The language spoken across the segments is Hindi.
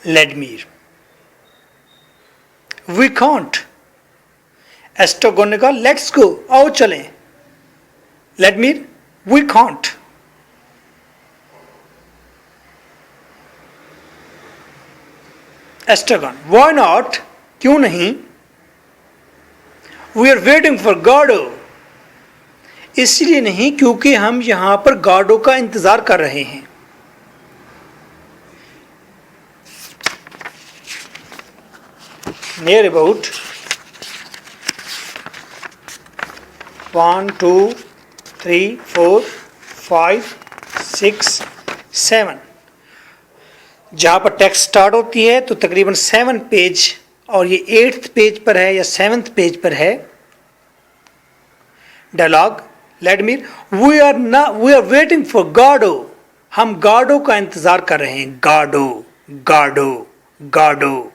Ledmere. We can't. एस्ट्रोगन ने कहा लेट्स गो, आओ चलें. Ledmere, we can't. एस्ट्रोगन, why not? क्यों नहीं? We are waiting for Gardo. इसलिए नहीं क्योंकि हम यहां पर गार्डो का इंतजार कर रहे हैं. Near about 1, 2, 3, 4, 5, 6, 7. जहां पर टेक्स्ट स्टार्ट होती है तो तकरीबन 7 पेज और ये 8th पेज पर है या 7th पेज पर है. Dialogue. Ledmere, we are waiting for Gardo. हम गार्डो का इंतजार कर रहे हैं. गार्डो, गार्डो, गार्डो.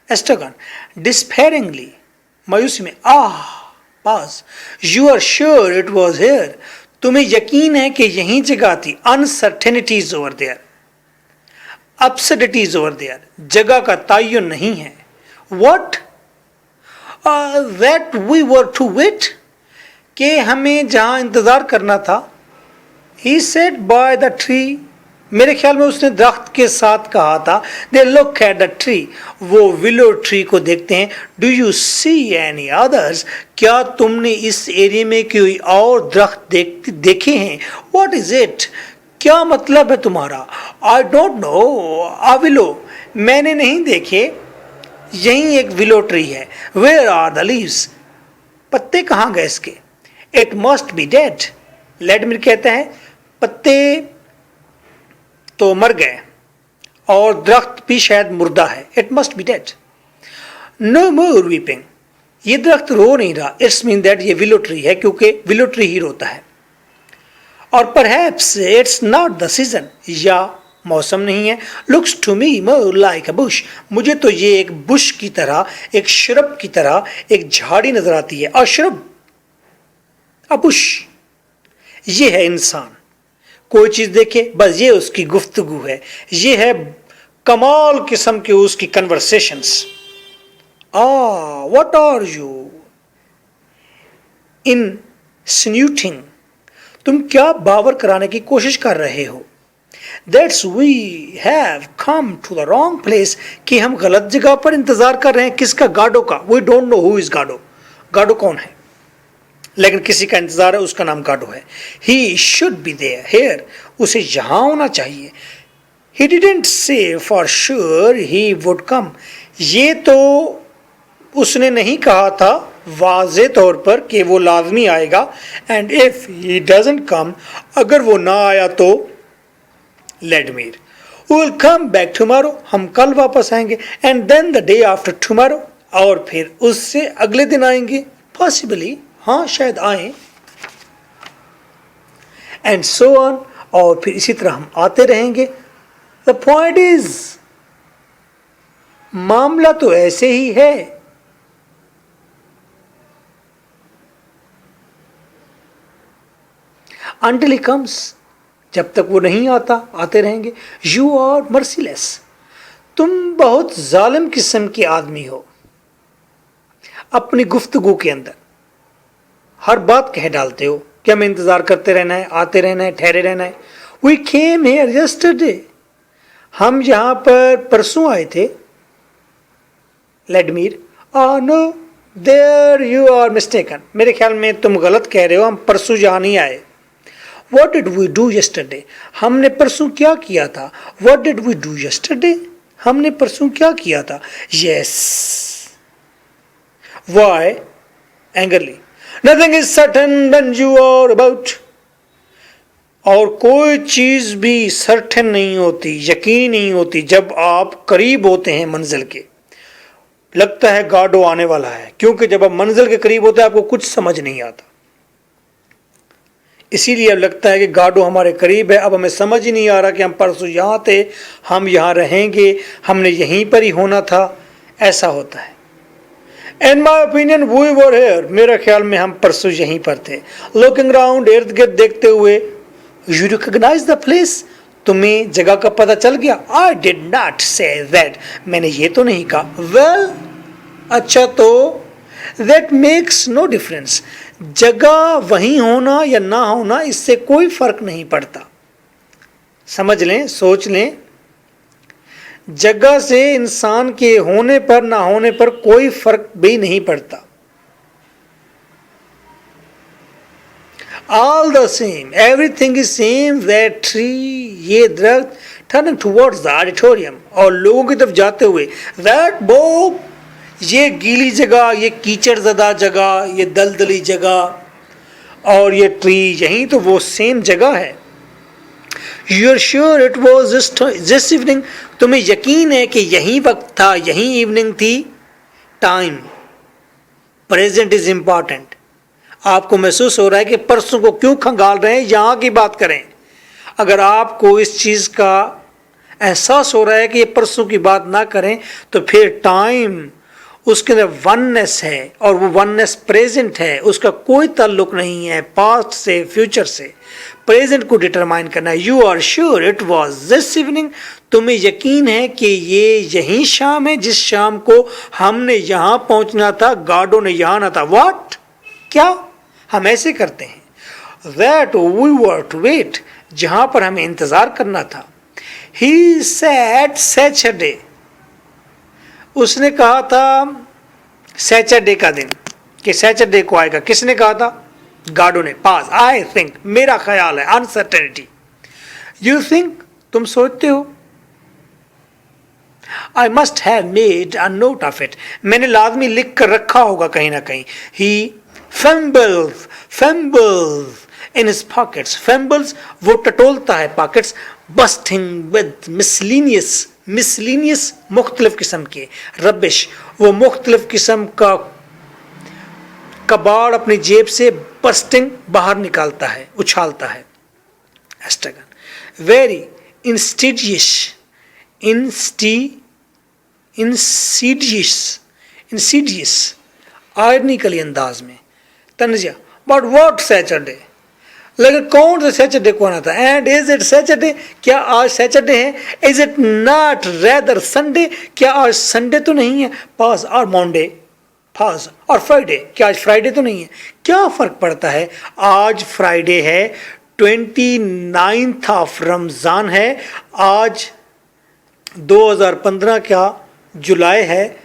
एस्ट्रोगन, despairingly, मायूसी में. पास. You are sure it was here. तुम्हें यकीन है कि यहीं जगह थी. Uncertainties over there. Absurdities over there. जगह का तयन नहीं है. What? That we were to wait. कि हमें जहां इंतजार करना था. He said by the tree. मेरे ख्याल में उसने दरख्त के साथ कहा था. They look at the tree. वो विलो ट्री को देखते हैं. Do you see any others? क्या तुमने इस एरिया में कोई और दरख्त देखे हैं? What is it? क्या मतलब है तुम्हारा? I don't know. A willow. मैंने नहीं देखे. यहीं एक विलो ट्री है. Where are the leaves? पत्ते कहाँ गए इसके? It must be dead. Ledmere कहते हैं पत्ते तो मर गए और दरख्त भी शायद मुर्दा है. It must be dead. No more weeping. ये दरख्त रो नहीं रहा. It's mean that ये विलो ट्री है क्योंकि विलो ट्री ही रोता है. और perhaps it's not the season. या मौसम नहीं है. Looks to me more like a bush. मुझे तो ये एक बुश की तरह, एक श्रब की तरह, एक झाड़ी नजर आती है. और श्रब, अबुश. ये है इंसान. कोई चीज देखे बस ये उसकी गुफ्तगू है. ये है कमाल किस्म की उसकी conversations. What are you insinuating? तुम क्या बावर कराने की कोशिश कर रहे हो? That's we have come to the wrong place. कि हम गलत जगह पर इंतजार कर रहे हैं. किसका? गार्डो का. We don't know who is गार्डो. गार्डो कौन है? लेकिन किसी का इंतजार है, उसका नाम गार्डो है. He should be there here. उसे यहां होना चाहिए. He didn't say for sure he would come. ये तो उसने नहीं कहा था वाज़े तौर पर कि वो लाजमी आएगा. And if he doesn't come, अगर वो ना आया तो Ledmere, we'll come back tomorrow. हम कल वापस आएंगे. And then the day after tomorrow. और फिर उससे अगले दिन आएंगे. Possibly. हाँ शायद आए. And so on. और फिर इसी तरह हम आते रहेंगे. द पॉइंट इज, मामला तो ऐसे ही है. Until he comes. जब तक वो नहीं आता, आते रहेंगे. You are merciless. तुम बहुत जालिम किस्म के आदमी हो. अपनी गुफ्तगू के अंदर हर बात कह डालते हो कि हमें इंतजार करते रहना है, आते रहना है, ठहरे रहना है. We came here yesterday. हम यहां पर परसों आए थे. Ledmere, no, there you are mistaken. मेरे ख्याल में तुम गलत कह रहे हो. हम परसों यहां नहीं आए. What did we do yesterday? हमने परसों क्या किया था? What did we do yesterday? हमने परसों क्या किया था? Yes. Why? Angrily. Nothing is certain when you are about. और कोई चीज भी सर्टेन नहीं होती, यकीन नहीं होती जब आप करीब होते हैं मंजिल के. लगता है गार्डो आने वाला है, क्योंकि जब आप मंजिल के करीब होते हैं आपको कुछ समझ नहीं आता. इसीलिए अब लगता है कि गार्डो हमारे करीब है. अब हमें समझ ही नहीं आ रहा कि हम परसों यहाँ थे, हम यहाँ रहेंगे, हमने यहीं पर ही होना था. ऐसा होता है. In my opinion, we were here. मेरा ख्याल में हम परसों यहीं पर थे. Looking round, इर्द गिर्द देखते हुए. You recognize the place? तुम्हें जगह का पता चल गया? I did not say that, मैंने ये तो नहीं कहा। वेल, अच्छा तो दैट मेक्स नो डिफरेंस, जगह वहीं होना या ना होना इससे कोई फर्क नहीं पड़ता। समझ लें, सोच लें, जगह से इंसान के होने पर ना होने पर कोई फर्क भी नहीं पड़ता। All the same, everything is same. That tree, ये दरख्त, turning towards the auditorium, और लोगों की तरफ जाते हुए, that book, ये गीली जगह, ये कीचड़ ज़दा जगह, ये दलदली जगह, और ये ट्री, यहीं तो वो सेम जगह है। You are sure it was just evening? तुम्हें यकीन है कि यही वक्त था, यही इवनिंग थी? Time, present is important. आपको महसूस हो रहा है कि परसों को क्यों खंगाल रहे हैं, यहाँ की बात करें। अगर आपको इस चीज़ का एहसास हो रहा है कि ये परसों की बात ना करें, तो फिर टाइम, उसके अंदर वननेस है, और वो वननेस प्रेजेंट है, उसका कोई ताल्लुक नहीं है पास्ट से, फ्यूचर से। प्रेजेंट को डिटरमाइन करना है। You are sure it was this evening, तुम्हें यकीन है कि ये यही शाम है जिस शाम को हमने यहाँ पहुँचना था, गार्डो ने यहाँ ना था। व्हाट, क्या? हम ऐसे करते हैं। That we were to wait, जहाँ पर हमें इंतज़ार करना था। ही सेड सैटरडे, उसने कहा था सैटरडे का दिन, कि सैटरडे को आएगा। किसने कहा था? गार्डो ने। पास, आई थिंक, मेरा ख्याल है। अनसर्टेनिटी, यू थिंक, तुम सोचते हो। I must have made a note of it, मैंने लाजमी लिख कर रखा होगा कहीं ना कहीं। ही fumbles in his pockets, fumbles, वो टटोलता है, pockets, busting with miscellaneous मुख्तलिफ किस्म के rubbish, वो मुख्तलिफ किस्म का कबाड़ अपनी जेब से bursting बाहर निकालता है, उछालता है। very insidious आयरनिकली अंदाज में तंजिया। बट वॉट सैटरडे, लेकिन कौन सा सैटरडे को आना था? एंड इज इट सैटरडे, क्या आज सैटरडे है? Is it not rather Sunday, क्या आज संडे तो नहीं है? पास और मंडे, पास और फ्राइडे, क्या आज फ्राइडे तो नहीं है? क्या फ़र्क पड़ता है? आज फ्राइडे है, 29 ऑफ रमज़ान है, आज 2015 का जुलाई है,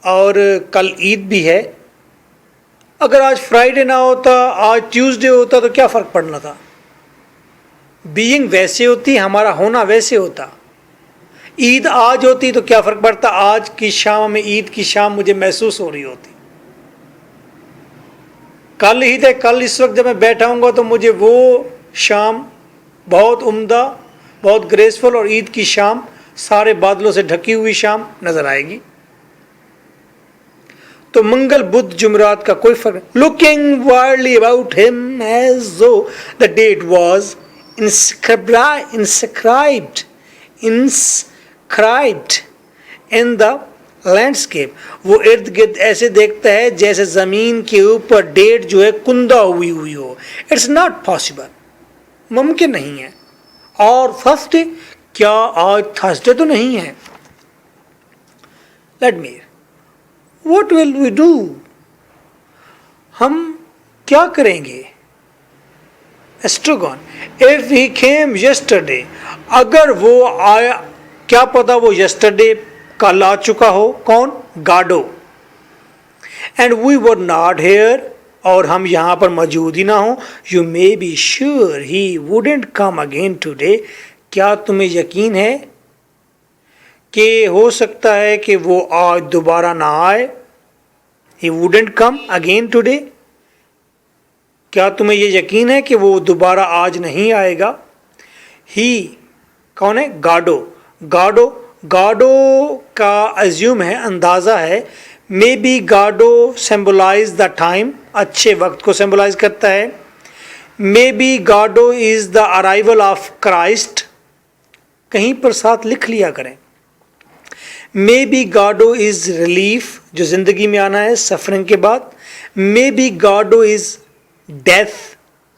और कल ईद भी है। अगर आज फ्राइडे ना होता, आज ट्यूसडे होता, तो क्या फ़र्क पड़ना था? बीइंग वैसे होती, हमारा होना वैसे होता। ईद आज होती तो क्या फ़र्क पड़ता? आज की शाम में, ईद की शाम मुझे महसूस हो रही होती। कल ईद है, कल इस वक्त जब मैं बैठा हूँगा तो मुझे वो शाम बहुत उम्दा, बहुत ग्रेसफुल, और ईद की शाम सारे बादलों से ढकी हुई शाम नज़र आएगी। तो मंगल, बुध, जुमरात का कोई फर्क। Looking wildly about him as though the date was inscribed in the landscape, वो इर्द गिर्द ऐसे देखता है जैसे जमीन के ऊपर डेट जो है कुंदा हुई हो। इट्स नॉट पॉसिबल, मुमकिन नहीं है। और थर्सडे, क्या आज थर्सडे तो नहीं है? Let me, what will we do, हम क्या करेंगे? एस्ट्रोगॉन, इफ ही केम यस्टरडे, अगर वो आया, क्या पता वो यस्टरडे कल आ चुका हो। कौन? Godot. And we were not here, और हम यहाँ पर मौजूद ही ना हो। You may be sure he wouldn't come again today, क्या तुम्हें यकीन है कि हो सकता है कि वो आज दोबारा ना आए? ही वुडेंट कम अगेन टुडे, क्या तुम्हें ये यकीन है कि वो दोबारा आज नहीं आएगा? ही कौन है? गार्डो। गार्डो का अज्यूम है, अंदाज़ा है। Maybe Godot symbolize the time, अच्छे वक्त को सिंबलाइज करता है। Maybe Godot is the arrival of Christ, कहीं पर साथ लिख लिया करें। Maybe Godot is relief, जो ज़िंदगी में आना है सफरिंग के बाद। Maybe Godot is death,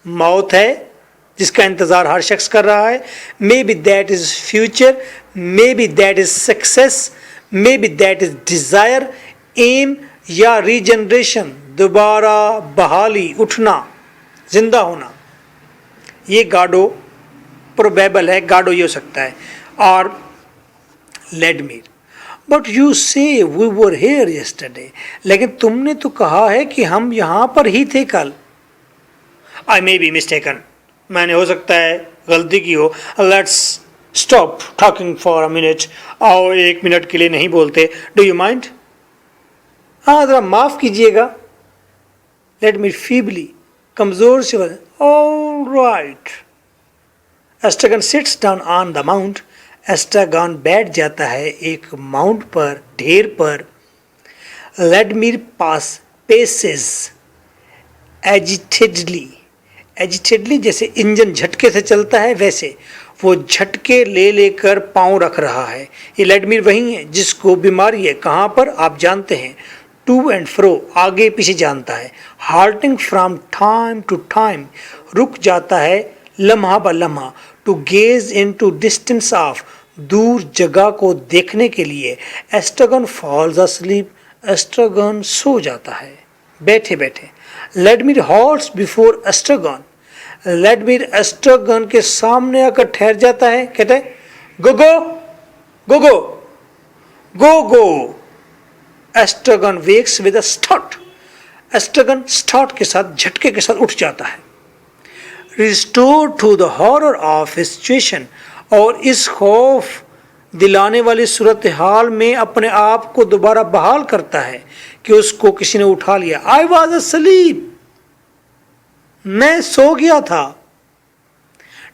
मौत है। जिसका इंतज़ार हर शख्स कर रहा है। Maybe that is future, maybe that is success, maybe that is desire, M या रीजनरेशन, दोबारा बहाली, उठना, जिंदा होना। ये गाडो प्रोबेबल है, गाडो ये हो सकता है। और लेडमीर, बट यू से वी वर हेयर यस्टरडे, लेकिन तुमने तो कहा है कि हम यहाँ पर ही थे कल। आई मे बी मिस्टेकन, मैंने हो सकता है गलती की हो। Let's stop talking for a minute, आओ एक मिनट के लिए नहीं बोलते। Do you mind? हाँ ज़रा माफ़ कीजिएगा। लेट मी फीबली, कमज़ोर से बोले। All right. Estragon sits down on the mount, Estragon बैठ जाता है एक माउंट पर, ढेर पर। लेडमीर पास पेसेस एजिटेडली, एजिटेडली जैसे इंजन झटके से चलता है वैसे वो झटके ले लेकर पाँव रख रहा है। ये लेडमीर वही है जिसको बीमारी है, कहाँ पर आप जानते हैं। टू एंड फ्रो, आगे पीछे जानता है। Hurting from time to time, रुक जाता है लम्हा ब लम्हा। To gaze into distance of, दूर जगह को देखने के लिए। एस्ट्रागन फॉल्स अस्लीप, एस्ट्रागन सो जाता है बैठे बैठे। लेडमीर हॉल्ट्स बिफोर एस्ट्रागन, लेडमीर एस्ट्रागन के सामने आकर ठहर जाता है। कहता है go go go go go go. Estragon wakes with a start, Estragon start के साथ, झटके के साथ उठ जाता है। Restore to the horror of situation, और इस खौफ दिलाने वाली सूरत हाल में अपने आप को दोबारा बहाल करता है कि उसको किसी ने उठा लिया। आई वॉज asleep, मैं सो गया था।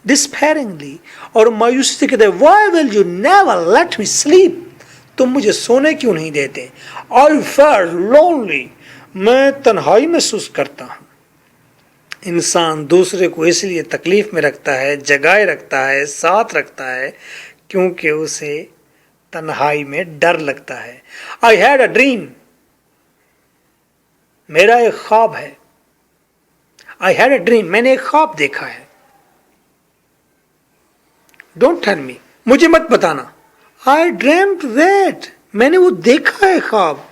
डिस्पेयरिंगली, और मायूसी से कहते हैं why will you never let me sleep, तुम मुझे सोने क्यों नहीं देते। आई फेल्ट लोनली, मैं तन्हाई महसूस करता हूँ। इंसान दूसरे को इसलिए तकलीफ में रखता है, जगाए रखता है, साथ रखता है, क्योंकि उसे तन्हाई में डर लगता है। आई हैड अ ड्रीम, मेरा एक ख्वाब है। आई हैड अ ड्रीम, मैंने एक ख्वाब देखा है। डोंट टेल मी, मुझे मत बताना। आई ड्रीम्ड दैट, मैंने वो देखा है ख्वाब।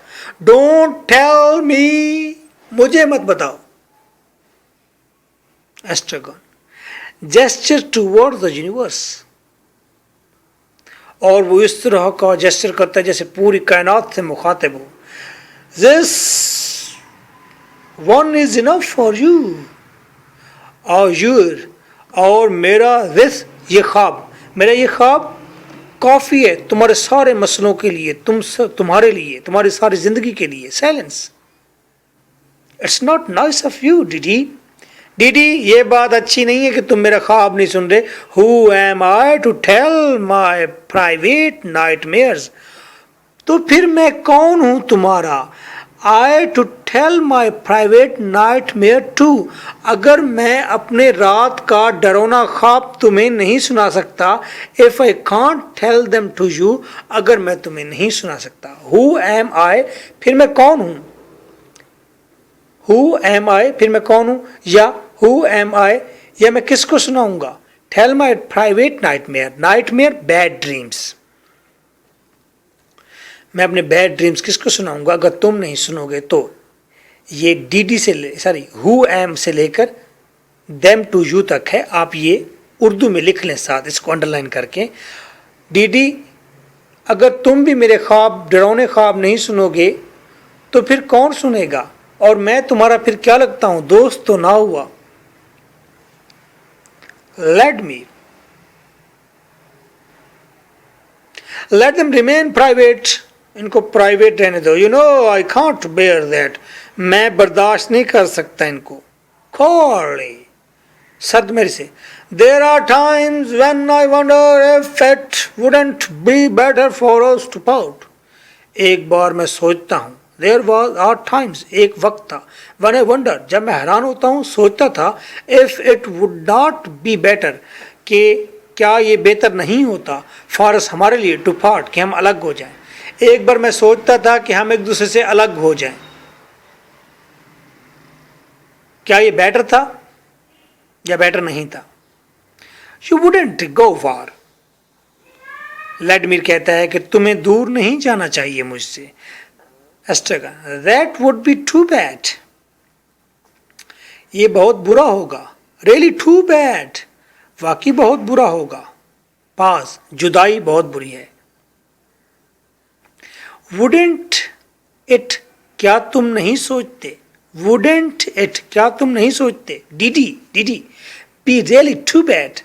डोंट टेल मी, मुझे मत बताओ। एस्ट्रागन जेस्चर टुवर्ड द यूनिवर्स, और वो इस तरह का जेस्चर करता है जैसे पूरी कायनात से मुखातिब हो। This one is enough for you और यूर, और मेरा दिस, ये ख्वाब, मेरा ये ख्वाब काफ़ी है तुम्हारे सारे मसलों के लिए, तुम्हारे लिए, तुम्हारी सारी जिंदगी के लिए। Silence, it's not nice of you DD, DD ये बात अच्छी नहीं है कि तुम मेरा ख्वाब नहीं सुन रहे। Who am I to tell my private nightmares, तो फिर मैं कौन हूं तुम्हारा। I to tell my private nightmare to, अगर मैं अपने रात का डरौना ख्वाब तुम्हें नहीं सुना सकता। If I can't tell them to you, अगर मैं तुम्हें नहीं सुना सकता। हु एम आई, फिर मैं कौन हूं। हु एम आई, फिर मैं कौन हूं, या हु एम आई, या मैं किसको सुनाऊंगा। Tell my private nightmare, nightmare bad dreams, मैं अपने बैड ड्रीम्स किसको सुनाऊंगा अगर तुम नहीं सुनोगे तो। ये डीडी से हु एम से लेकर देम टू यू तक है। आप ये उर्दू में लिख लें साथ, इसको अंडरलाइन करके। डीडी, अगर तुम भी मेरे ख्वाब, डरावने ख्वाब नहीं सुनोगे तो फिर कौन सुनेगा, और मैं तुम्हारा फिर क्या लगता हूं, दोस्त तो ना हुआ। लेट देम रिमेन प्राइवेट, इनको प्राइवेट रहने दो। You know I can't bear that, मैं बर्दाश्त नहीं कर सकता इनको। खोली सद मेरे से। There are times when I wonder if it wouldn't be better for us to part, एक बार मैं सोचता हूँ। देर वॉज आर टाइम्स, एक वक्त था। वन आई वंडर, जब मैं हैरान होता हूँ, सोचता था। If it would not be better, कि क्या ये बेहतर नहीं होता फॉर अस, हमारे लिए, टू पार्ट, कि हम अलग हो जाएं। एक बार मैं सोचता था कि हम एक दूसरे से अलग हो जाएं। क्या ये बेटर था या बेटर नहीं था। You wouldn't go far. Vladimir कहता है कि तुम्हें दूर नहीं जाना चाहिए मुझसे। Estragon, that would be too bad. ये बहुत बुरा होगा। रियली टू बैड, वाकई बहुत बुरा होगा। पास, जुदाई बहुत बुरी है। वुडेंट इट, क्या तुम नहीं सोचते। वुडेंट इट, क्या तुम नहीं सोचते। Did he be really too bad,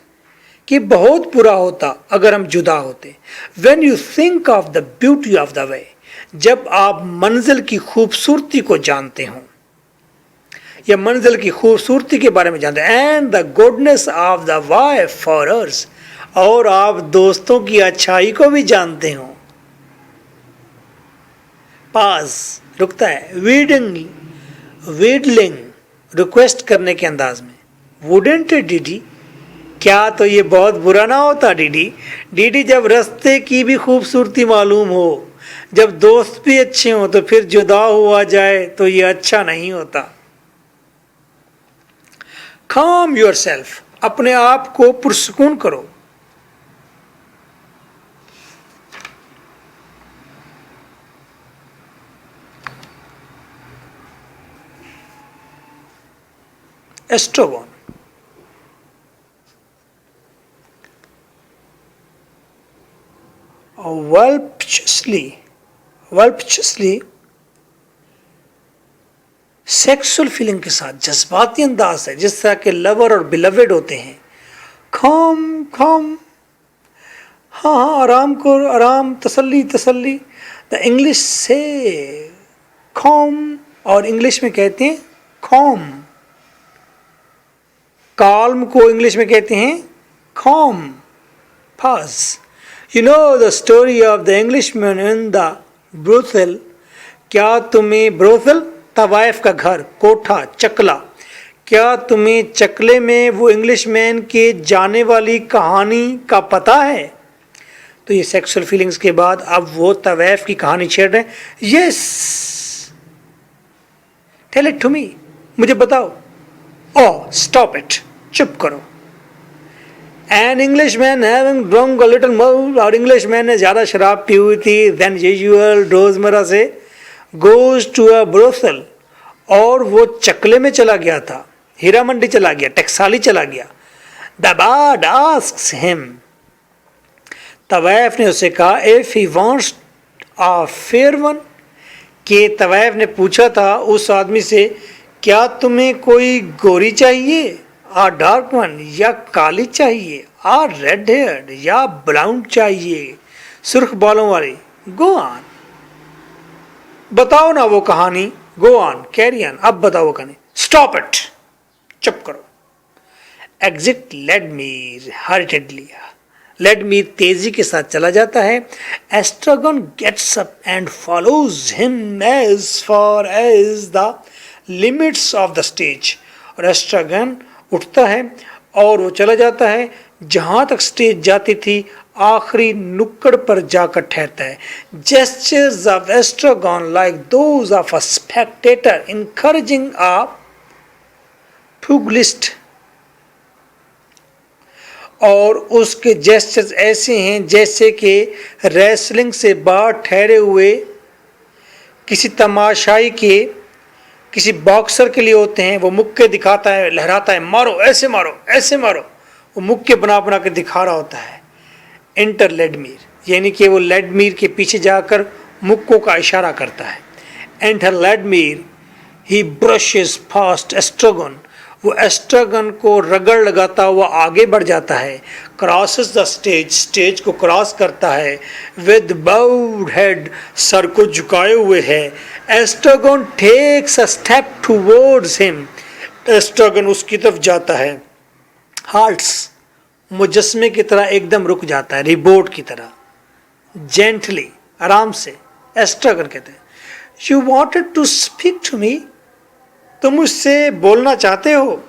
कि बहुत बुरा होता अगर हम जुदा होते। When you think of the beauty of the way, जब आप मंजिल की खूबसूरती को जानते हो या मंजिल की खूबसूरती के बारे में जानते हैं। And the goodness of the way for us, और आप दोस्तों की अच्छाई को भी जानते हो। पास, रुकता है। वीडलिंग, रिक्वेस्ट करने के अंदाज में। वुडेंट डीडी, क्या तो ये बहुत बुरा ना होता डीडी जब रास्ते की भी खूबसूरती मालूम हो, जब दोस्त भी अच्छे हो, तो फिर जुदा हुआ जाए तो ये अच्छा नहीं होता। calm yourself, अपने आप को पुरसुकून करो। एस्ट्रोगन, voluptuously सेक्सुअल फीलिंग के साथ, जज्बाती अंदाज है, जिस तरह के लवर और बिलवेड होते हैं। खाम, हाँ आराम करो, आराम, तसल्ली। द इंग्लिश से कॉम, और इंग्लिश में कहते हैं कॉम। काल्म को इंग्लिश में कहते हैं com. Pass, you know the story of the Englishman in the brothel, क्या तुम्हें ब्रोथल, तवाइफ का घर, कोठा, चकला, क्या तुम्हें चकले में वो इंग्लिशमैन के जाने वाली कहानी का पता है। तो ये सेक्सुअल फीलिंग्स के बाद अब वो तवाइफ की कहानी छेड़ रहे हैं। Yes, tell it to me, मुझे बताओ। ओ स्टॉप इट, चुप करो। An Englishman having drunk a little more, और इंग्लिशमैन ने ज़्यादा शराब पी हुई थी देन यूजुअल, रोज़मर्रा से, गोज टू अ ब्रोथल, और वो चकले में चला गया था, हीरा मंडी चला गया, टकसाली चला गया। द बार्ड आस्क्स हिम, तवाइफ ने उसे कहा, if he wants a fair one, के तवाइफ ने पूछा था उस आदमी से, क्या तुम्हें कोई गोरी चाहिए, आ डार्क वन, या काली चाहिए, आ रेड हेयर्ड, या ब्राउन चाहिए, सुर्ख बालों वाली। गो ऑन, बताओ ना वो कहानी। गो ऑन, कैरी ऑन, अब बताओ वो कहानी। स्टॉप इट, चुप करो। एग्जिट लेडमीर हर्टेडली, लेडमीर तेजी के साथ चला जाता है। Estragon gets up and follows him as far as the limits of the stage, और एस्ट्रागन उठता है और वो चला जाता है जहां तक स्टेज जाती थी, आखिरी नुक्कड़ पर जाकर ठहरता है। Gestures of Estragon like those of a spectator encouraging a pugilist, और उसके जेस्चर्स ऐसे हैं जैसे कि रेसलिंग से बाहर ठहरे हुए किसी तमाशाई के, किसी बॉक्सर के लिए होते हैं। वो मुक्के दिखाता है, लहराता है, मारो, ऐसे मारो, ऐसे मारो, वो मुक्के बना बना के दिखा रहा होता है। एंटर लेडमीर, यानी कि वो लेडमीर के पीछे जाकर मुक्कों का इशारा करता है। एंटर लेडमीर, ही ब्रशेस फास्ट एस्ट्रागन, वो एस्ट्रागन को रगड़ लगाता हुआ आगे बढ़ जाता है। क्रॉसेस द स्टेज, स्टेज को क्रॉस करता है। विद बाउड हेड, सर को झुकाए हुए है। Estragon takes a step towards him, Estragon उसकी तरफ जाता है। हाल्ट्स, मुजस्मे की तरह एकदम रुक जाता है, रिबोट की तरह। जेंटली, आराम से। एस्ट्रागन कहते हैं, you wanted to speak to me, तुम मुझसे बोलना चाहते हो।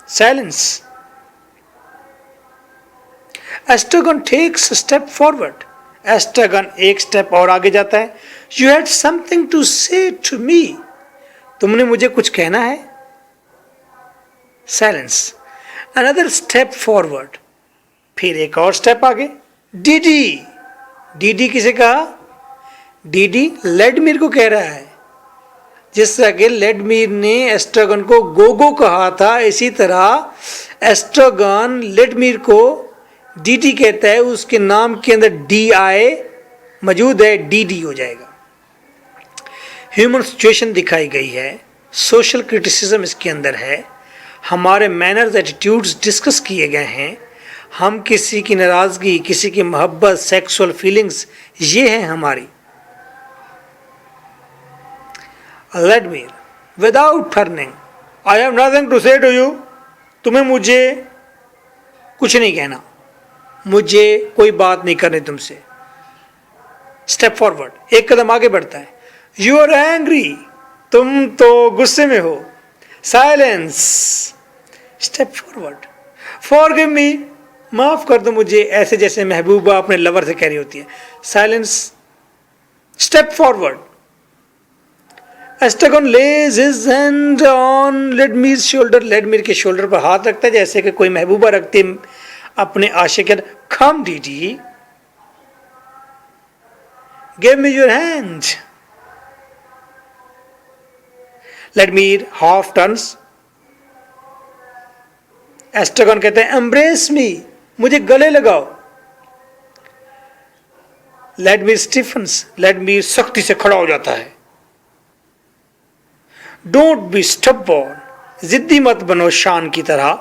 Silence. Estragon takes step forward, Estragon एक स्टेप और आगे जाता है। You had something to say to me, तुमने मुझे कुछ कहना है। साइलेंस। अनदर स्टेप फॉरवर्ड, फिर एक और स्टेप आगे, डीडी। डीडी किसे कहा? डीडी लेडमीर को कह रहा है। जिस तरह के लेडमीर ने एस्ट्रागन को गोगो कहा था, इसी तरह एस्ट्रागन लेडमीर को डीडी कहता है। उसके नाम के अंदर डी आई मौजूद है, डीडी हो जाएगा। ह्यूमन सिचुएशन दिखाई गई है, सोशल क्रिटिसिज्म इसके अंदर है, हमारे मैनर्स एटीट्यूड्स डिस्कस किए गए हैं, हम किसी की नाराज़गी, किसी की मोहब्बत, सेक्सुअल फीलिंग्स, ये हैं हमारी। Vladimir without turning, I have nothing to say to you. तुम्हें मुझे कुछ नहीं कहना, मुझे कोई बात नहीं करनी तुमसे। स्टेप फॉरवर्ड, एक कदम आगे बढ़ता है। यू आर एंग्री, तुम तो गुस्से में हो। Silence, step forward. Forgive me, माफ कर दो मुझे, ऐसे जैसे महबूबा अपने लवर से कह रही होती है। Silence, step forward. Estragon lays his hand on Vladimir shoulder, Vladimir के शोल्डर पर हाथ रखता है जैसे कि कोई महबूबा रखती है अपने आशिक। Come Didi, give me your hand. Vladimir half turns. Estragon कहते हैं एम्ब्रेस मी, मुझे गले लगाओ। लेडमीर स्टीफन्स, लेडमीर सख्ती से खड़ा हो जाता है। डोंट बी स्टबॉर्न, जिद्दी मत बनो शान की तरह।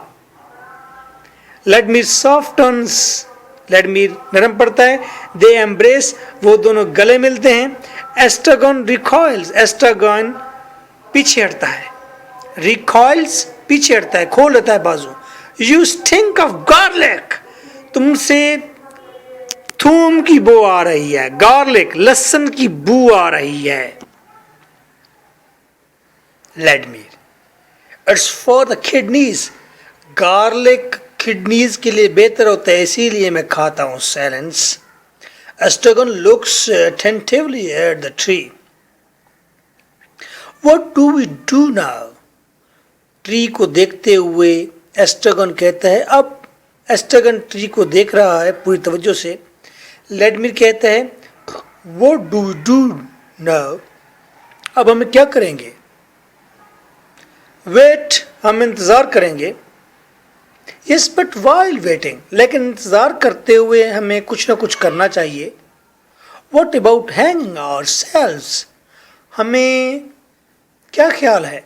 लेडमीर सॉफ्टन्स, लेडमीर नरम पड़ता है। दे एम्ब्रेस, वो दोनों गले मिलते हैं। एस्ट्रागन रिकॉइल्स, एस्ट्रागन पीछे हटता है। रिकॉइल्स, पीछे हटता है, खोल लेता है बाजू। यू स्टिंक ऑफ गार्लिक, तुमसे थूम की बू आ रही है। गार्लिक, लहसुन की बू आ रही है। Vladimir, it's for the kidneys, garlic kidneys के लिए बेहतर होता है, इसीलिए मैं खाता हूं। Silence. Estragon looks attentively at the tree. What do we do now? Tree को देखते हुए एस्ट्रागन कहता है, अब एस्ट्रागन ट्री को देख रहा है पूरी तवज्जो से। लेडमीर कहता है, what do we do now? अब हम क्या करेंगे? वेट, हम इंतजार करेंगे। यस बट वाइल वेटिंग, लेकिन इंतजार करते हुए हमें कुछ ना कुछ करना चाहिए। What about hanging ourselves? हमें क्या ख्याल है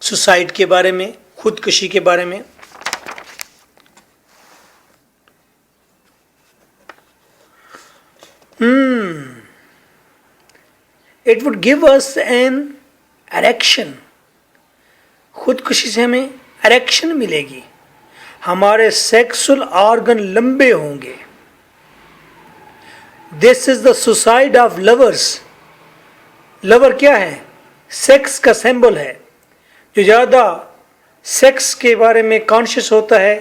सुसाइड के बारे में, खुदकुशी के बारे में? It would give us an erection, खुदकुशी से हमें एरेक्शन मिलेगी, हमारे सेक्सुअल ऑर्गन लंबे होंगे। This is the suicide of lovers. Lover क्या है? सेक्स का सिंबल है। जो ज़्यादा सेक्स के बारे में कॉन्शियस होता है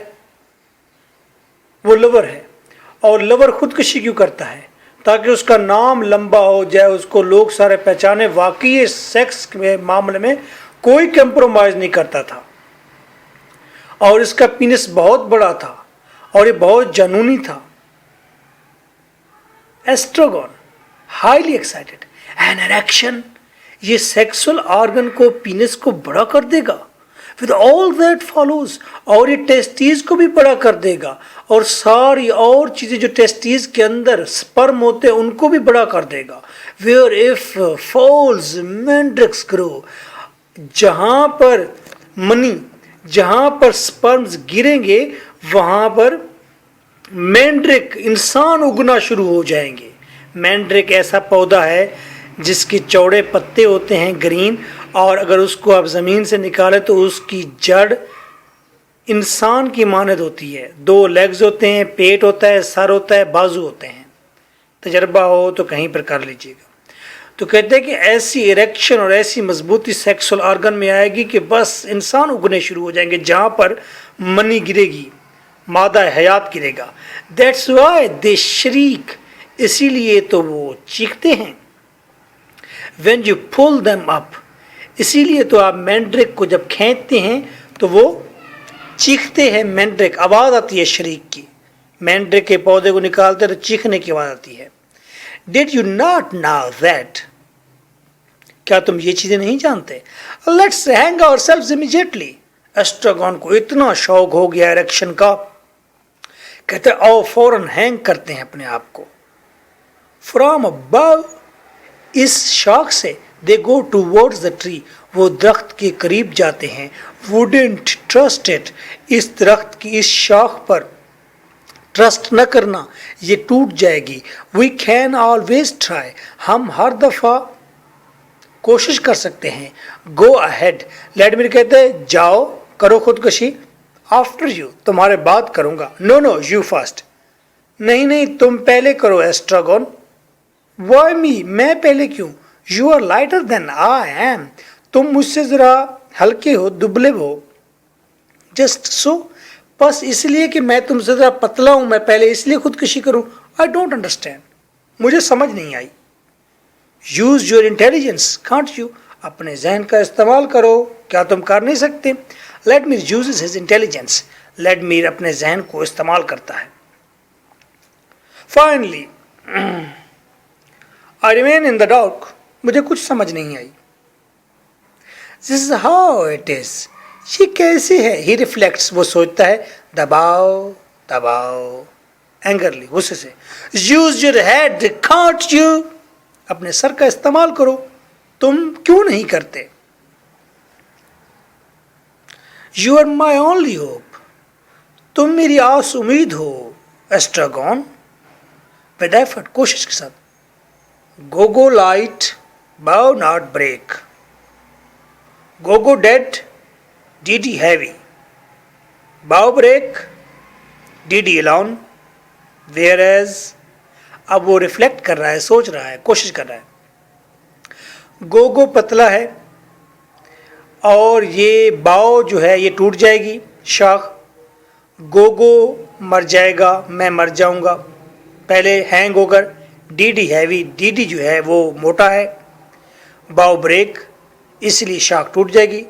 वो लवर है। और लवर खुदकुशी क्यों करता है? ताकि उसका नाम लंबा हो जाए, उसको लोग सारे पहचाने, वाकई सेक्स के मामले में कोई कंप्रोमाइज नहीं करता था। और इसका पीनिस बहुत बड़ा था और ये बहुत जनूनी था। एस्ट्रागन हाईली एक्साइटेड, एन एरेक्शन, ये सेक्सुअल ऑर्गन को, पीनिस को बड़ा कर देगा। विद ऑल दैट फॉलोज, और ये टेस्टीज को भी बड़ा कर देगा, और सारी और चीजें जो टेस्टीज के अंदर स्पर्म होते हैं उनको भी बड़ा कर देगा। वेयर इफ फॉल्स मैंड्रिक्स ग्रो, जहां पर मनी, जहां पर स्पर्म्स गिरेंगे वहां पर मैंड्रिक, इंसान उगना शुरू हो जाएंगे। मैंड्रिक ऐसा पौधा है जिसके चौड़े पत्ते होते हैं ग्रीन, और अगर उसको आप ज़मीन से निकालें तो उसकी जड़ इंसान की मानद होती है। 2 लेग्स होते हैं, पेट होता है, सर होता है, बाजू होते हैं। तजर्बा हो तो कहीं पर कर लीजिएगा। तो कहते हैं कि ऐसी इरेक्शन और ऐसी मजबूती सेक्सुअल ऑर्गन में आएगी कि बस इंसान उगने शुरू हो जाएंगे, जहाँ पर मनी गिरेगी, मादा हयात गिरेगा। दैट्स वाई दे शरीक, इसीलिए तो वो चीखते हैं। When you pull them up, इसीलिए तो आप मैंड्रिक को जब खींचते हैं तो वो चीखते हैं। मैंड्रिक, आवाज़ आती है शरीक की। मैंड्रे के पौधे को निकालते तो चीखने की आवाज आती है। Did you not know that, क्या तुम ये चीजें नहीं जानते? Let's hang ourselves immediately. Estragon को इतना शौक हो गया इरेक्शन का, कहते आओ फौरन हैंग करते हैं अपने आप को। फ्रॉम अबव, इस शौक से दे गो टूवर्ड्स द ट्री, वो दरख्त के करीब जाते हैं। वुडेंट ट्रस्ट इट, इस दरख्त की इस शौक पर ट्रस्ट न करना, ये टूट जाएगी। वी कैन ऑलवेज ट्राई, हम हर दफा कोशिश कर सकते हैं। गो अहेड, व्लादिमीर कहते हैं जाओ करो खुदकशी। आफ्टर यू, तुम्हारे बाद करूंगा। नो नो यू फर्स्ट, नहीं नहीं तुम पहले करो एस्ट्रागॉन। वाई मी, मैं पहले क्यों? You are lighter than I am, तुम मुझसे जरा हल्के हो, दुबले हो। जस्ट सो, बस इसलिए कि मैं तुमसे जरा पतला हूं, मैं पहले इसलिए खुदकशी करूं? आई डोंट अंडरस्टैंड, मुझे समझ नहीं आई। Use your intelligence can't you, अपने जहन का इस्तेमाल करो, क्या तुम कर नहीं सकते? Vladimir uses his intelligence, Vladimir अपने जहन को इस्तेमाल करता है। Finally I remain in the dark, मुझे कुछ समझ नहीं आई। This is how it is, ये कैसे है? ही रिफ्लेक्ट्स, वो सोचता है। दबाओ दबाओ, एंगरली, गुस्से से। Use your head can't you, अपने सर का इस्तेमाल करो, तुम क्यों नहीं करते? You are my only hope, तुम मेरी आस उम्मीद हो एस्ट्रागॉन। विद एफर्ट, कोशिश के साथ। Gogo light, bough not break. Gogo dead, Didi heavy. Bough break, Didi alone. Whereas, अब वो रिफ्लेक्ट कर रहा है, सोच रहा है, कोशिश कर रहा है। गो गो पतला है और ये बाव जो है ये टूट जाएगी शाख। गो गो मर जाएगा, मैं मर जाऊंगा पहले हैंग होकर। D D heavy, D D जो है वो मोटा है। बाव ब्रेक, इसलिए शाख टूट जाएगी।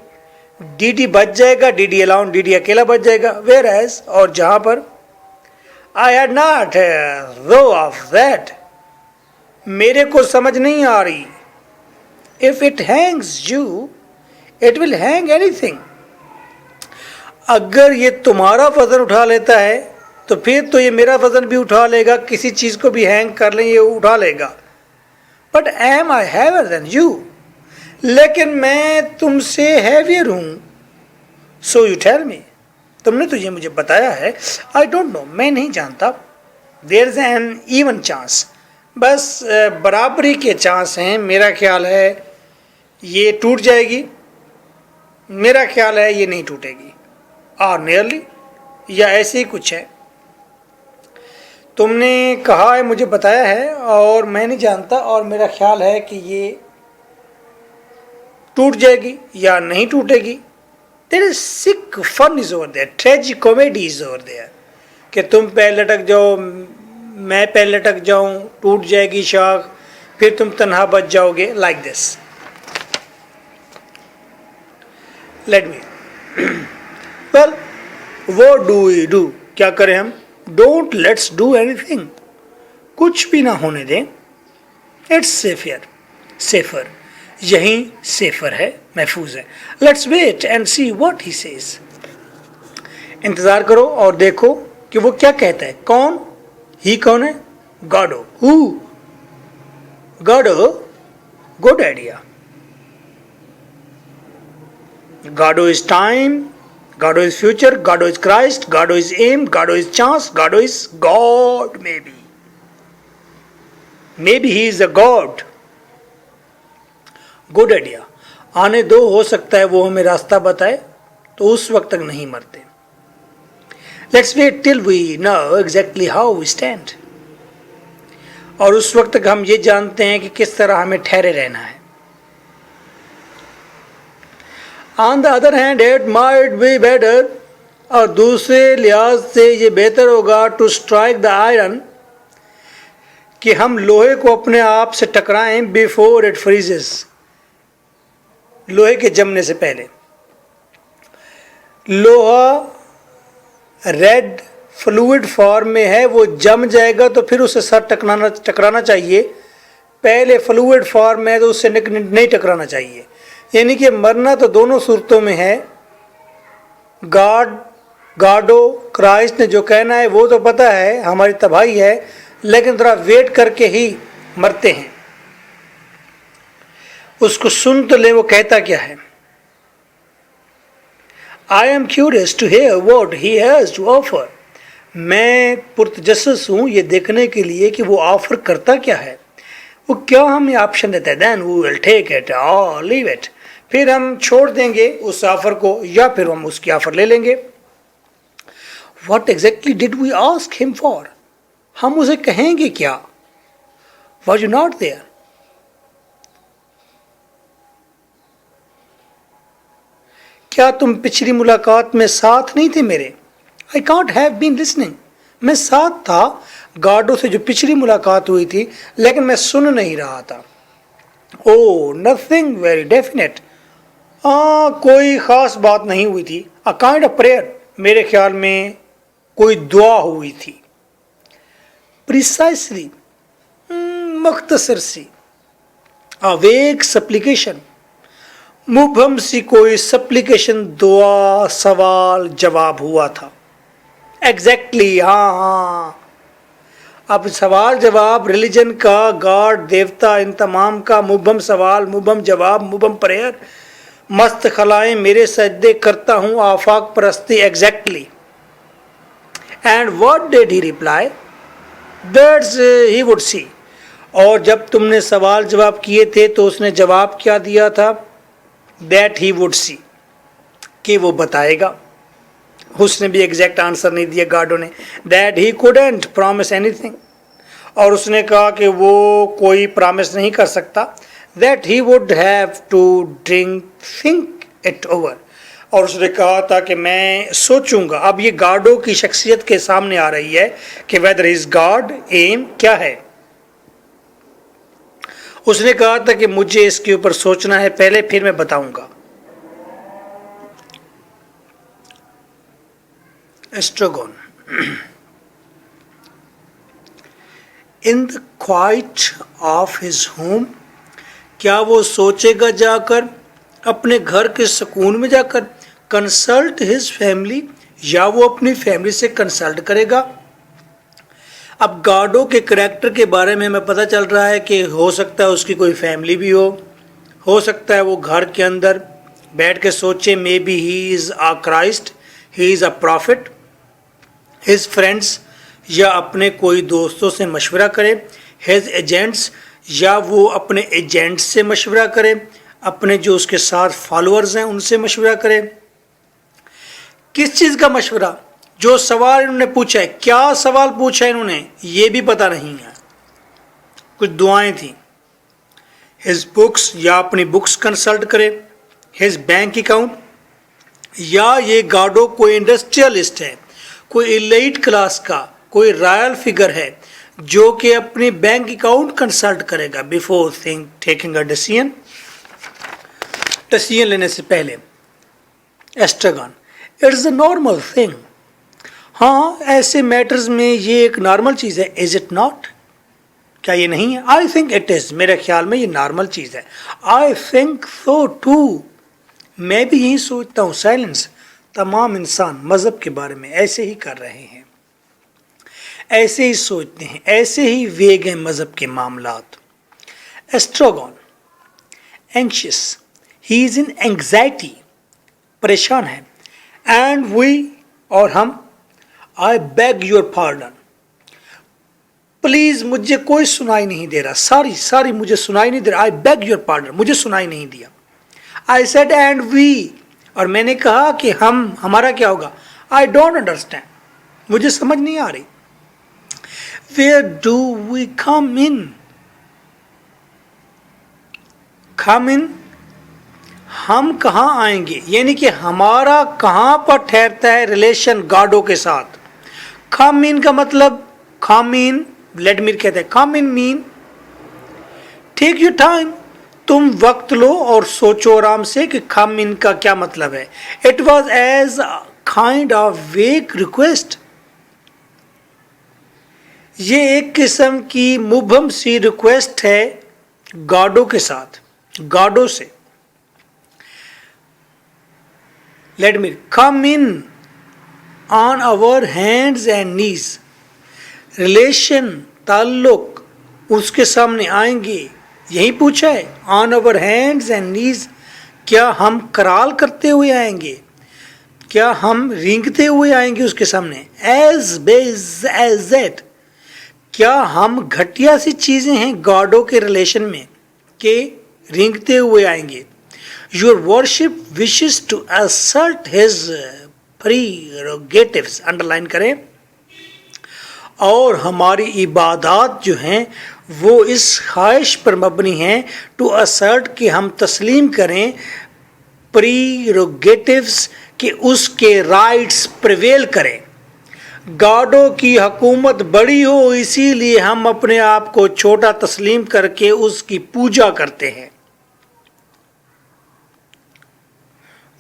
डी डी बच जाएगा, D D alone, D D अकेला बच जाएगा। वेयर एज, और जहां पर I had not thought of that, मेरे को समझ नहीं आ रही। If it hangs you, it will hang anything, अगर ये तुम्हारा वजन उठा लेता है तो फिर तो ये मेरा वजन भी उठा लेगा, किसी चीज को भी हैंग कर लें ये उठा लेगा। But am I heavier than you, लेकिन मैं तुमसे हैवियर हूं। So you tell me, तुमने तो ये मुझे बताया है। आई डोंट नो, मैं नहीं जानता। There is an even chance, बस बराबरी के चांस हैं। मेरा ख्याल है ये टूट जाएगी, मेरा ख्याल है ये नहीं टूटेगी। और नियरली, या ऐसे ही कुछ है। तुमने कहा है, मुझे बताया है, और मैं नहीं जानता, और मेरा ख्याल है कि ये टूट जाएगी या नहीं टूटेगी। There is sick fun is over there, tragic comedy is over there, कि तुम पैर लटक जाओ, मैं पैर लटक जाऊं, टूट जाएगी शाख, फिर तुम तन्हा बच जाओगे। Like this. Let me, well what do we do, क्या करें हम? डोंट लेट्स डू एनीथिंग, कुछ भी ना होने दें। इट्स सेफर, यही सेफर है, महफूज है। Let's wait and see what he says, इंतजार करो और देखो कि वो क्या कहता है। कौन? ही कौन है? Godot. Who? Godot, good idea. Godot is time, Godot is future, Godot is Christ, Godot is am, Godot is chance, Godot is God. Maybe he is a God. Good idea, आने दो, हो सकता है वो हमें रास्ता बताए, तो उस वक्त तक नहीं मरते। Let's wait till we know exactly how we stand, और उस वक्त तक हम ये जानते हैं कि किस तरह हमें ठहरे रहना है। On the other hand it might be better, और दूसरे लिहाज से ये बेहतर होगा टू स्ट्राइक द आयरन, कि हम लोहे को अपने आप से टकराएं बिफोर इट फ्रीजेस, लोहे के जमने से पहले। लोहा रेड फ्लूइड फॉर्म में है, वो जम जाएगा तो फिर उससे सर टकराना चाहिए। पहले फ्लूइड फॉर्म में है तो उससे नहीं टकराना चाहिए। यानी कि मरना तो दोनों सूरतों में है। गाडो क्राइस्ट ने जो कहना है वो तो पता है, हमारी तबाही है, लेकिन थोड़ा वेट करके ही मरते हैं। उसको सुन तो ले, वो कहता क्या है। I am curious to hear what he has to offer. मैं पुरतजस्सुस हूँ ये देखने के लिए कि वो ऑफर करता क्या है, वो क्या हमें ऑप्शन देता है। Then we will take it और लीव इट। फिर हम छोड़ देंगे उस ऑफर को या फिर हम उसकी ऑफर ले लेंगे। What exactly did we ask him for. हम उसे कहेंगे क्या। Was you not there. क्या तुम पिछली मुलाकात में साथ नहीं थे मेरे। I can't have been listening. मैं साथ था गार्डो से जो पिछली मुलाकात हुई थी, लेकिन मैं सुन नहीं रहा था। ओ नथिंग वेरी डेफिनेट। कोई ख़ास बात नहीं हुई थी। A kind of prayer. मेरे ख्याल में कोई दुआ हुई थी। प्रिसाइसली, मुख्तसर सी। अ वेग सप्लीकेशन, मुबहम सी कोई सप्लीकेशन, दुआ, सवाल जवाब हुआ था। एग्जैक्टली, हाँ। अब सवाल जवाब, रिलीजन का, गॉड, देवता, इन तमाम का मुबहम सवाल, मुबहम जवाब, मुबहम प्रेयर। मस्त खलाएं मेरे सजदे करता हूँ, आफाक परस्ती। Exactly. And what did he reply. That's he would see. और जब तुमने सवाल जवाब किए थे तो उसने जवाब क्या दिया था। दैट ही वुड सी, कि वो बताएगा। उसने भी एग्जैक्ट आंसर नहीं दिया गार्डो ने। That he couldn't promise anything. और उसने कहा कि वो कोई प्रॉमिस नहीं कर सकता। That he would have to think it over. और उसने कहा था कि मैं सोचूंगा। अब ये गार्डो की शख्सियत के सामने आ रही है कि वेदर इज गॉड एम क्या है। उसने कहा था कि मुझे इसके ऊपर सोचना है पहले, फिर मैं बताऊंगा। Estragon. In the quiet of his home. क्या वो सोचेगा जाकर अपने घर के सुकून में जाकर। कंसल्ट हिज फैमिली, या वो अपनी फैमिली से कंसल्ट करेगा। अब गार्डो के करैक्टर के बारे में हमें पता चल रहा है कि हो सकता है उसकी कोई फैमिली भी हो सकता है वो घर के अंदर बैठ के सोचे, may be he is a Christ, he is a profit. His friends, या अपने कोई दोस्तों से मशवरा करे। हिज एजेंट्स, या वो अपने एजेंट्स से मशवरा करे, अपने जो उसके साथ फॉलोअर्स हैं उनसे मशवरा करे। किस चीज़ का मशवरा। जो सवाल इन्होंने पूछा है, क्या सवाल पूछा है इन्होंने, ये भी पता नहीं है। कुछ दुआएं थी। हिज बुक्स, या अपनी बुक्स कंसल्ट करे। हिज बैंक अकाउंट, या ये गार्डो कोई इंडस्ट्रियलिस्ट है, कोई एलीट क्लास का, कोई रॉयल फिगर है जो कि अपनी बैंक अकाउंट कंसल्ट करेगा बिफोर टेकिंग अ डिसीजन लेने से पहले। एस्ट्रागन, इट्स अ नॉर्मल थिंग। हाँ, ऐसे मैटर्स में ये एक नॉर्मल चीज़ है। इज इट नॉट, क्या ये नहीं है। आई थिंक इट इज़, मेरे ख्याल में ये नॉर्मल चीज़ है। आई थिंक सो टू, मैं भी यही सोचता हूँ। साइलेंस, तमाम इंसान मज़हब के बारे में ऐसे ही कर रहे हैं, ऐसे ही सोचते हैं, ऐसे ही वेग हैं मज़हब के मामलात। Estragon, anxious, he is in anxiety, परेशान है। एंड वी, और हम, I beg your pardon, please मुझे कोई सुनाई नहीं दे रहा। सारी मुझे सुनाई नहीं दे रहा। आई बेग योर पार्डन, मुझे सुनाई नहीं दिया। आई सेड एंड वी, और मैंने कहा कि हम, हमारा क्या होगा। आई डोंट अंडरस्टैंड, मुझे समझ नहीं आ रही। वेयर डू वी कम इन। कम इन, हम कहाँ आएंगे, यानी कि हमारा कहाँ पर ठहरता है रिलेशन गार्डो के साथ। कम इन का मतलब, कम इन, व्लादिमीर कहते हैं कम in mean take your time, तुम वक्त लो और सोचो आराम से कि कम इन का क्या मतलब है। It was as kind of vague request, ये एक किस्म की मुबहम सी रिक्वेस्ट है गॉडों के साथ, गॉडों से। Let me come in on our hands and knees, relation, ताल्लुक उसके सामने आएंगे, यही पूछा है। On our hands and knees, क्या हम कराल करते हुए आएंगे, क्या हम रेंगते हुए आएंगे उसके सामने। एज बेज एज दैट, क्या हम घटिया सी चीजें हैं गॉडों के रिलेशन में के रेंगते हुए आएंगे। Your worship wishes to assert his prerogatives, underline करें। और हमारी इबादत जो हैं वो इस ख्वाहिश पर मबनी हैं टू असर्ट कि हम तस्लीम करें प्रीरोगेटिव्स, कि उसके राइट्स प्रिवेल करें। गॉडों की हुकूमत बड़ी हो, इसीलिए हम अपने आप को छोटा तस्लीम करके उसकी पूजा करते हैं।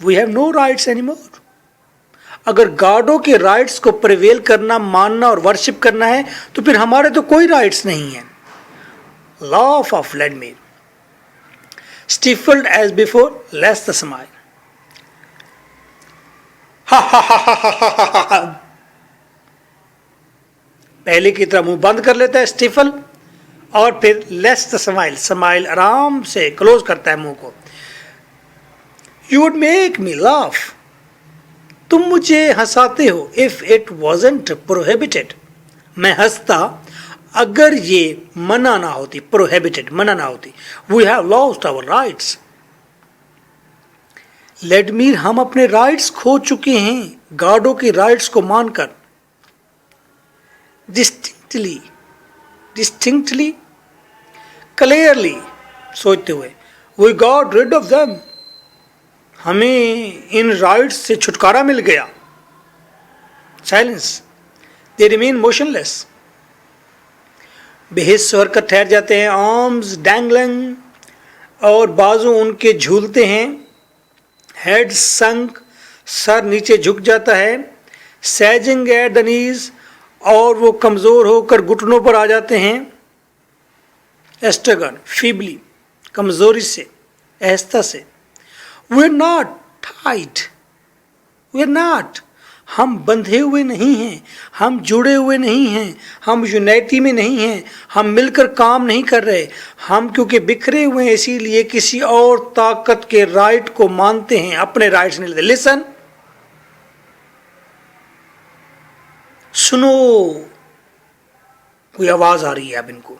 We have no rights anymore. अगर गॉडों के राइट्स को प्रिवेल करना, मानना और वर्शिप करना है तो फिर हमारे तो कोई राइट्स नहीं है। Law of Vladimir, stifled as before, less the smile. पहले की तरह मुंह बंद कर लेता है स्टिफल, और फिर लेस द स्माइल, स्माइल आराम से क्लोज करता है मुंह को। You would make me laugh, तुम मुझे हंसाते हो। इफ इट वॉजंट प्रोहिबिटेड, मैं हंसता अगर ये मना ना होती, प्रोहिबिटेड मना ना होती। We have lost our rights, Vladimir हम अपने राइट्स खो चुके हैं गॉडों के राइट्स को मानकर। डिस्टिंक्टली, क्लियरली, सोचते हुए। We got rid of them, हमें इन राइट्स से छुटकारा मिल गया। साइलेंस, दे रिमेन मोशनलेस, बेहिस हरकत ठहर जाते हैं। आर्म्स डैंगलिंग, और बाजू उनके झूलते हैं। हेड संक, सर नीचे झुक जाता है। सैजिंग एट द नीज, और वो कमज़ोर होकर घुटनों पर आ जाते हैं। एस्ट्रगन, फीबली, कमज़ोरी से, आहिस्ता से। We are not tied, we are not, हम बंधे हुए नहीं हैं, हम जुड़े हुए नहीं हैं, हम यूनाइटी में नहीं हैं, हम मिलकर काम नहीं कर रहे। हम क्योंकि बिखरे हुए हैं इसीलिए किसी और ताकत के राइट को मानते हैं, अपने राइट्स नहीं लेते। लिसन, सुनो, कोई आवाज आ रही है अब इनको।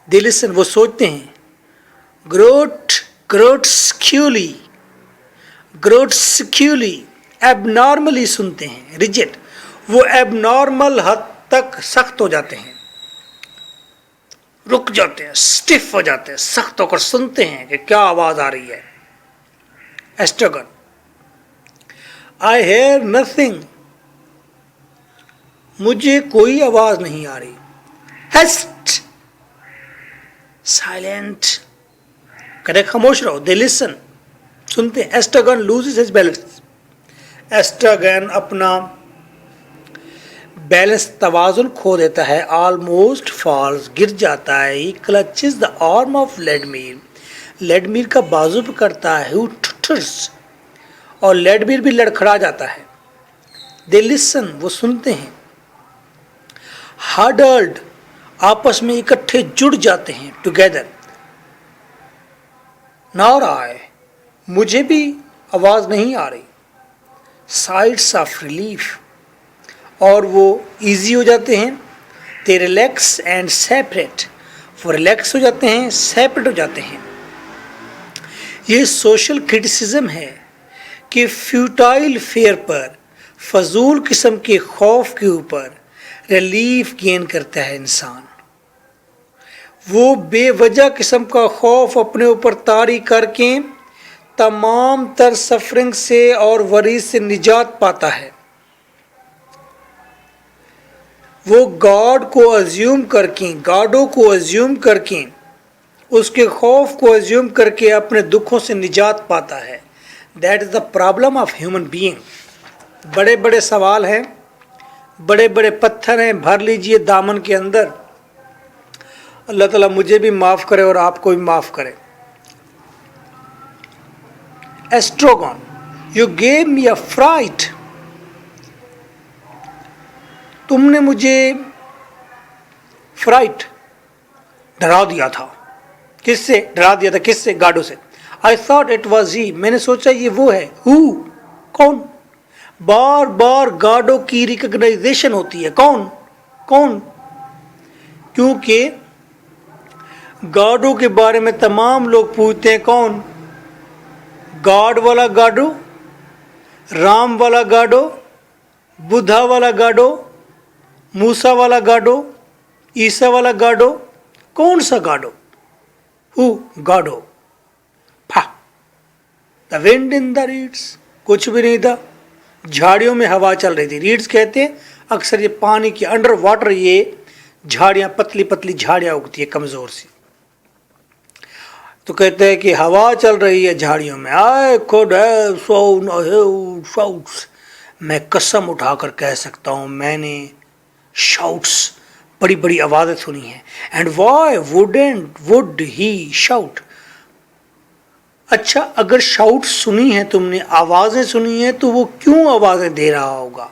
दे लिसन, वो सोचते हैं। ग्रोट्स्क्यूली, एबनॉर्मली सुनते हैं। रिजिड, वो एबनॉर्मल हद तक सख्त हो जाते हैं, रुक जाते हैं, स्टिफ हो जाते हैं, सख्त होकर सुनते हैं कि क्या आवाज आ रही है। एस्ट्रगन, आई हेयर नथिंग, मुझे कोई आवाज नहीं आ रही। हेस्ट, साइलेंट, कदे खामोश रहो। दे लिसन, सुनते हैं। एस्ट्रगन लूजेस हिज बैलेंस, एस्ट्रगन अपना बैलेंस, तवाजुन खो देता है। ऑलमोस्ट फॉल्स, गिर जाता है। He clutches the arm of Vladimir, Vladimir का बाजू पकड़ता है। हु टुटर्स, और व्लादिमीर भी लड़खड़ा जाता है। दे लिसन, वो सुनते हैं। हडल्ड, आपस में इकट्ठे जुड़ जाते हैं। टुगेदर, नॉर आई, मुझे भी आवाज नहीं आ रही। साइड्स ऑफ रिलीफ, और वो इजी हो जाते हैं। दे रिलैक्स एंड सेपरेट, वो रिलैक्स हो जाते हैं, सेपरेट हो जाते हैं। ये सोशल क्रिटिसिज्म है कि फ्यूटाइल फेयर पर, फजूल किस्म के खौफ के ऊपर रिलीफ गेन करता है इंसान। वो बेवजह किस्म का खौफ अपने ऊपर तारी करके तमाम तर सफरिंग से और वरी से निजात पाता है। वो गॉड को अज्यूम करके, गॉडों को अज्यूम करके, उसके खौफ को अज्यूम करके अपने दुखों से निजात पाता है। That is the problem of human being. बड़े बड़े सवाल हैं बड़े बड़े पत्थर हैं, भर लीजिए दामन के अंदर। अल्लाह ताला मुझे भी माफ़ करे और आपको भी माफ़ करे। Estragon, you gave me a fright, तुमने मुझे फ्राइट, डरा दिया था। किससे डरा दिया था? किससे? गाडो से। I thought it was he, मैंने सोचा ये वो है। हु, कौन? बार बार गाडो की रिकग्नाइजेशन होती है। कौन? कौन? क्योंकि गाडो के बारे में तमाम लोग पूछते हैं कौन? गॉड वाला गाडो, राम वाला गाडो, बुद्धा वाला गाडो, मूसा वाला गाडो, ईसा वाला गाडो, कौन सा गाडो? हु, गाडो। फा, the wind in the reads, कुछ भी नहीं था, झाड़ियों में हवा चल रही थी। रीड्स कहते हैं अक्सर ये पानी के अंडर वाटर ये झाड़ियां, पतली पतली झाड़ियां उगती है कमजोर सी, तो कहते हैं कि हवा चल रही है झाड़ियों में। I could have sworn shouts, मैं कसम उठाकर कह सकता हूं मैंने शाउट्स, बड़ी बड़ी आवाजें सुनी हैं। And why would he shout, अच्छा अगर शाउट सुनी है तुमने, आवाजें सुनी है, तो वो क्यों आवाजें दे रहा होगा?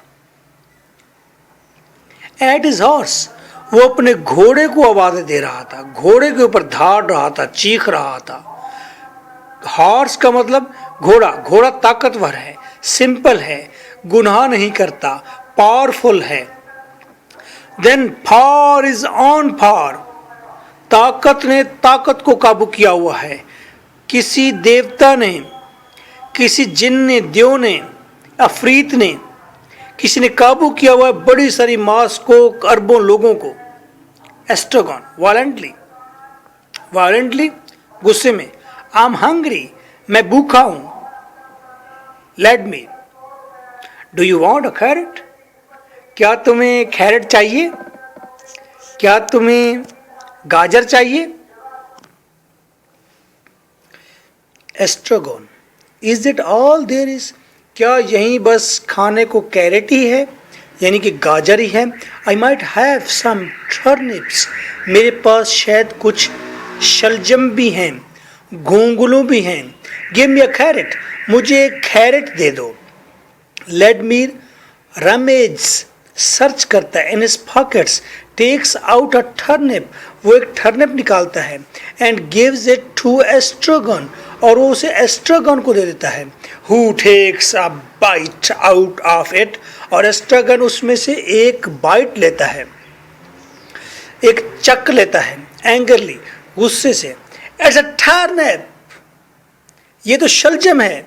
एट इज हॉर्स, वो अपने घोड़े को आवाजें दे रहा था, घोड़े के ऊपर धाड़ रहा था, चीख रहा था। हॉर्स का मतलब घोड़ा, घोड़ा ताकतवर है, सिंपल है, गुनाह नहीं करता, पावरफुल है। देन फार इज ऑन फार, ताकत ने ताकत को काबू किया हुआ है। किसी देवता ने, किसी जिन ने, देव ने, अफरीत ने, किसी ने काबू किया हुआ है बड़ी सारी मास को, अरबों लोगों को। एस्ट्रोगन, वायलेंटली, वायलेंटली, गुस्से में। आई एम हंग्री, मैं भूखा हूं। Let me, do you want a carrot, क्या तुम्हें कैरेट चाहिए? क्या तुम्हें गाजर चाहिए? Estragon, is it all there is, क्या यही बस खाने को कैरेट ही है, यानी कि गाजर ही है? I might have some turnips, मेरे पास शायद कुछ शलजम भी हैं, घोंगलू भी हैं। गिव मी अ कैरेट, मुझे एक कैरेट दे दो। लेट मी रमेज, सर्च करता है, in his pockets, takes out a turnip, वो एक टर्निप निकालता है, and gives it to Estragon, और वो उसे एस्ट्रोगन को दे देता है। Who takes a bite out of it, और एस्ट्रोगन उसमें से एक बाइट लेता है, एक चक लेता है, एंगरली, गुस्से से। इट्स अ टर्निप, ये तो शलजम है।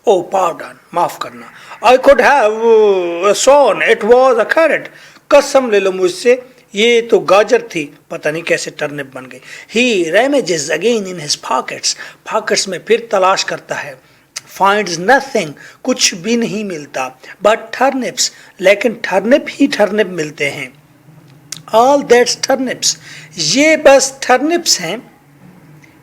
ओ पार्डन, माफ करना। I could have sworn it was a carrot, कसम ले लो मुझसे, ये तो गाजर थी, पता नहीं कैसे टर्निप बन गई। He rummages again in his pockets, pockets में फिर तलाश करता है। फाइंड्स नथिंग, कुछ भी नहीं मिलता। बट टर्निप्स, लेकिन टर्निप ही टर्निप मिलते हैं। ऑल दैट्स टर्निप्स, ये बस टर्निप्स हैं।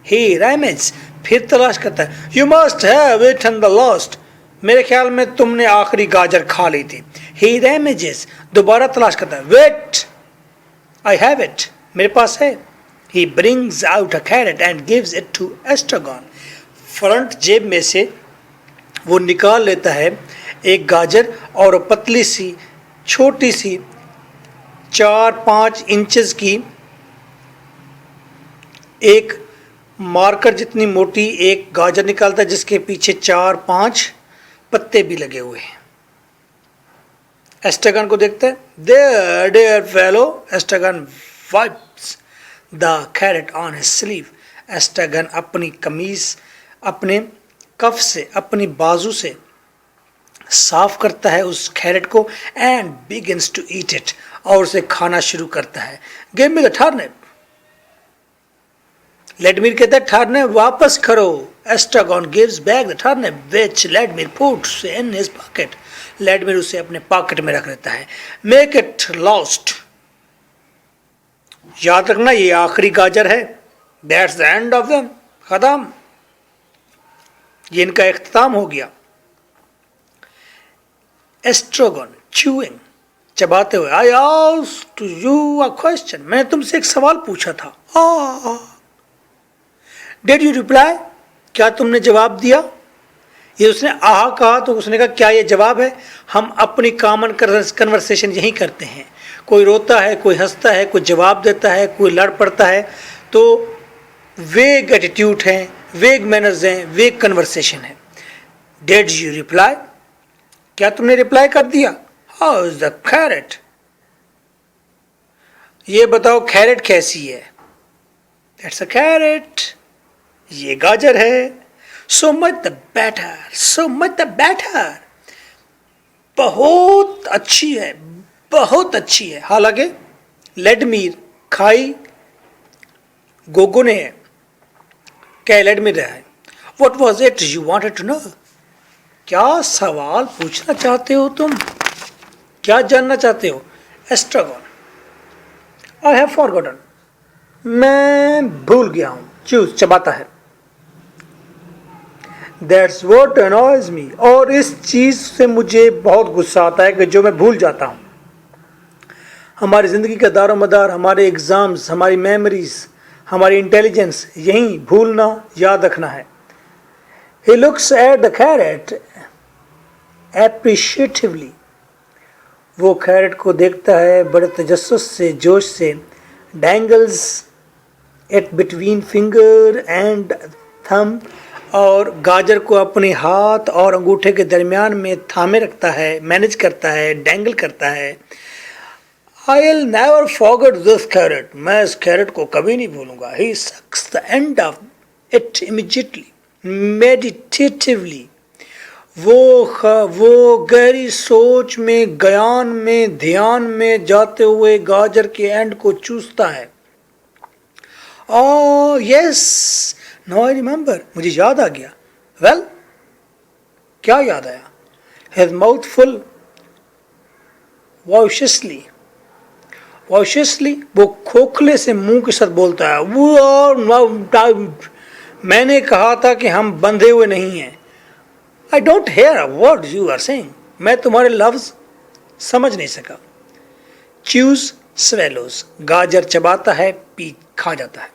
ही रेमेज, फिर तलाश करता है। You must have eaten the last, मेरे ख्याल में तुमने आखिरी गाजर खा ली थी। ही रेमेजेस, दोबारा तलाश करता है। वेट, आई हैव इट, मेरे पास है। He brings out a carrot and gives it to Estragon, front जेब में से वो निकाल लेता है एक गाजर, और पतली सी, छोटी सी, 4-5 इंचेस की, एक मार्कर जितनी मोटी एक गाजर निकालता है, जिसके पीछे 4-5 पत्ते भी लगे हुए हैं। एस्ट्रोगन को देखते हैं। There dear fellow, Estragon wipes the carrot on his sleeve, Estragon अपनी कमीज, अपने कफ से, अपनी बाजू से साफ करता है उस कैरेट को, and begins to eat it, और उसे खाना शुरू करता है। Give me the turnip, Vladimir कहता है टर्निप वापस करो। Estragon gives back the turnip which Vladimir puts in his pocket, Vladimir उसे अपने पॉकेट में रख लेता है। मेक इट लॉस्ट, याद रखना ये आखिरी गाजर है। That's the end of them, खत्म, ये इनका इख्तिताम हो गया। एस्ट्रोगन च्यूइंग, चबाते हुए, I asked to you a question, मैंने तुमसे एक सवाल पूछा था। डिड यू रिप्लाई, क्या तुमने जवाब दिया? ये उसने आहा कहा तो उसने कहा क्या ये जवाब है? हम अपनी कॉमन कन्वर्सेशन यही करते हैं, कोई रोता है, कोई हंसता है, कोई जवाब देता है, कोई लड़ पड़ता है, तो वेग एटीट्यूड है, वेग मैनर्स हैं, वेग कन्वर्सेशन है। डिड यू रिप्लाई, क्या तुमने रिप्लाई कर दिया? हाउ इज द कैरेट, ये बताओ कैरेट कैसी है? दैट्स अ कैरेट, ये गाजर है। So much the better, so much the better, बहुत अच्छी है, बहुत अच्छी है। हालांकि लेडमीर खाई गोगो ने है, क्या लेडमीर रहा है? What was it you wanted to know, क्या सवाल पूछना चाहते हो तुम, क्या जानना चाहते हो? एस्ट्रागोन, आई हैव फॉरगॉटन, मैं भूल गया हूं। चूज, चबाता है। दैट्स वॉट अनॉयज मी, और इस चीज से मुझे बहुत गुस्सा आता है कि जो मैं भूल जाता हूं। हमारी जिंदगी का दारोमदार, हमारे एग्जाम्स, हमारी मेमोरीज, हमारी इंटेलिजेंस, यही भूलना, याद रखना है। He looks at the carrot appreciatively, वो कैरेट को देखता है बड़े तजस्सुस से, जोश से। Dangles it between finger and thumb, और गाजर को अपने हाथ और अंगूठे के दरमियान में थामे रखता है, मैनेज करता है, डैंगल करता है। I'll never forget this carrot, मैं इस कैरेट को कभी नहीं भूलूंगा। He sucks the end of it immediately, meditatively, वो गहरी सोच में, ज्ञान में, ध्यान में जाते हुए गाजर के एंड को चूसता है। Oh yes, now I remember, मुझे याद आ गया। Well, क्या याद आया? His mouth full, viciously, वो खोखले से मुंह के साथ बोलता है। मैंने कहा था कि हम बंधे हुए नहीं हैं। I don't hear a word you are saying, मैं तुम्हारे लफ्ज समझ नहीं सका। च्यूज स्वेलोज, गाजर चबाता है, पी खा जाता है।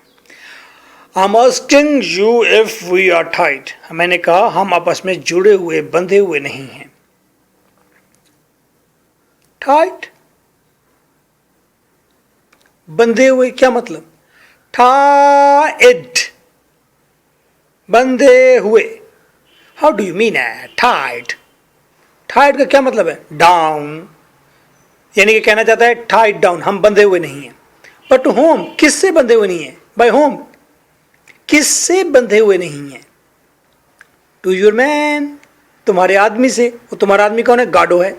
I am asking you if we are tied, मैंने कहा हम आपस में जुड़े हुए, बंधे हुए नहीं हैं। टाइट, बंधे हुए, क्या मतलब? टाइड, बंधे हुए। How do you mean tied? Tied का क्या मतलब है? डाउन, यानी कि कहना चाहता है टाइड डाउन, हम बंधे हुए नहीं हैं। बट होम, किससे बंधे हुए नहीं है? बाय होम, किससे बंधे हुए नहीं है? टू योर मैन, तुम्हारे आदमी से। वो तुम्हारा आदमी कौन है? गाडो है।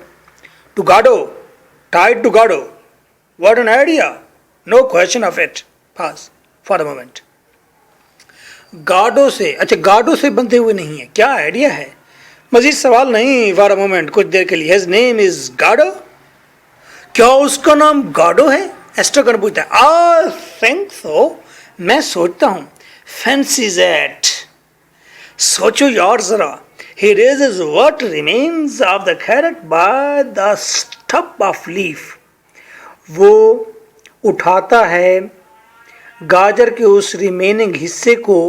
To Godot, tied to Godot, what an idea, no question of it, pass for the moment. Godot से, अच्छा गाडो से बंधे हुए नहीं है, क्या आइडिया है? मजीद सवाल नहीं, फॉर अ मोमेंट, कुछ देर के लिए। हिज नेम इज गाडो, क्या उसका नाम गाडो है? एस्ट्रागन पूछता है। आई थिंक सो, मैं सोचता हूं। फैंसीज एट, सोचो यार जरा। He raises what remains of the carrot by the stump of leaf, वो उठाता है गाजर के उस रिमेनिंग हिस्से को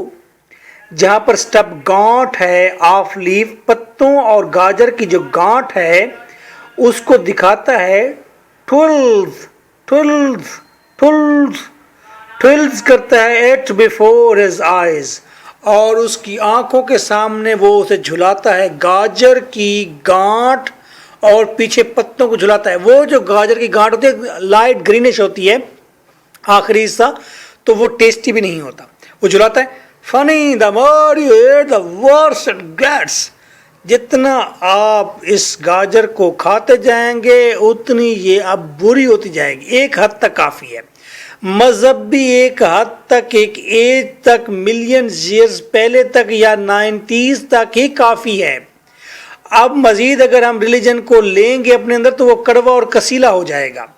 जहां पर स्टब, गांठ है, ऑफ लीफ, पत्तों और गाजर की जो गांठ है उसको दिखाता है। ट्विल्स ट्विल्स ट्विल्स ट्विल्स करता है एट बिफोर हिज आइज, और उसकी आंखों के सामने वो उसे झुलाता है। गाजर की गांठ और पीछे पत्तों को झुलाता है। वो जो गाजर की गांठ होती है लाइट ग्रीनिश होती है, आखिरी हिस्सा, तो वो टेस्टी भी नहीं होता। वो झुलाता है। Funny, the more you eat the worse it gets, जितना आप इस गाजर को खाते जाएंगे उतनी ये अब बुरी होती जाएगी। एक हद तक काफ़ी है। मजहब भी एक हद तक, एक एज तक, मिलियन ईयर्स पहले तक या 90s तक ही काफ़ी है। अब मज़ीद अगर हम रिलीजन को लेंगे अपने अंदर तो वो कड़वा और कसीला हो जाएगा।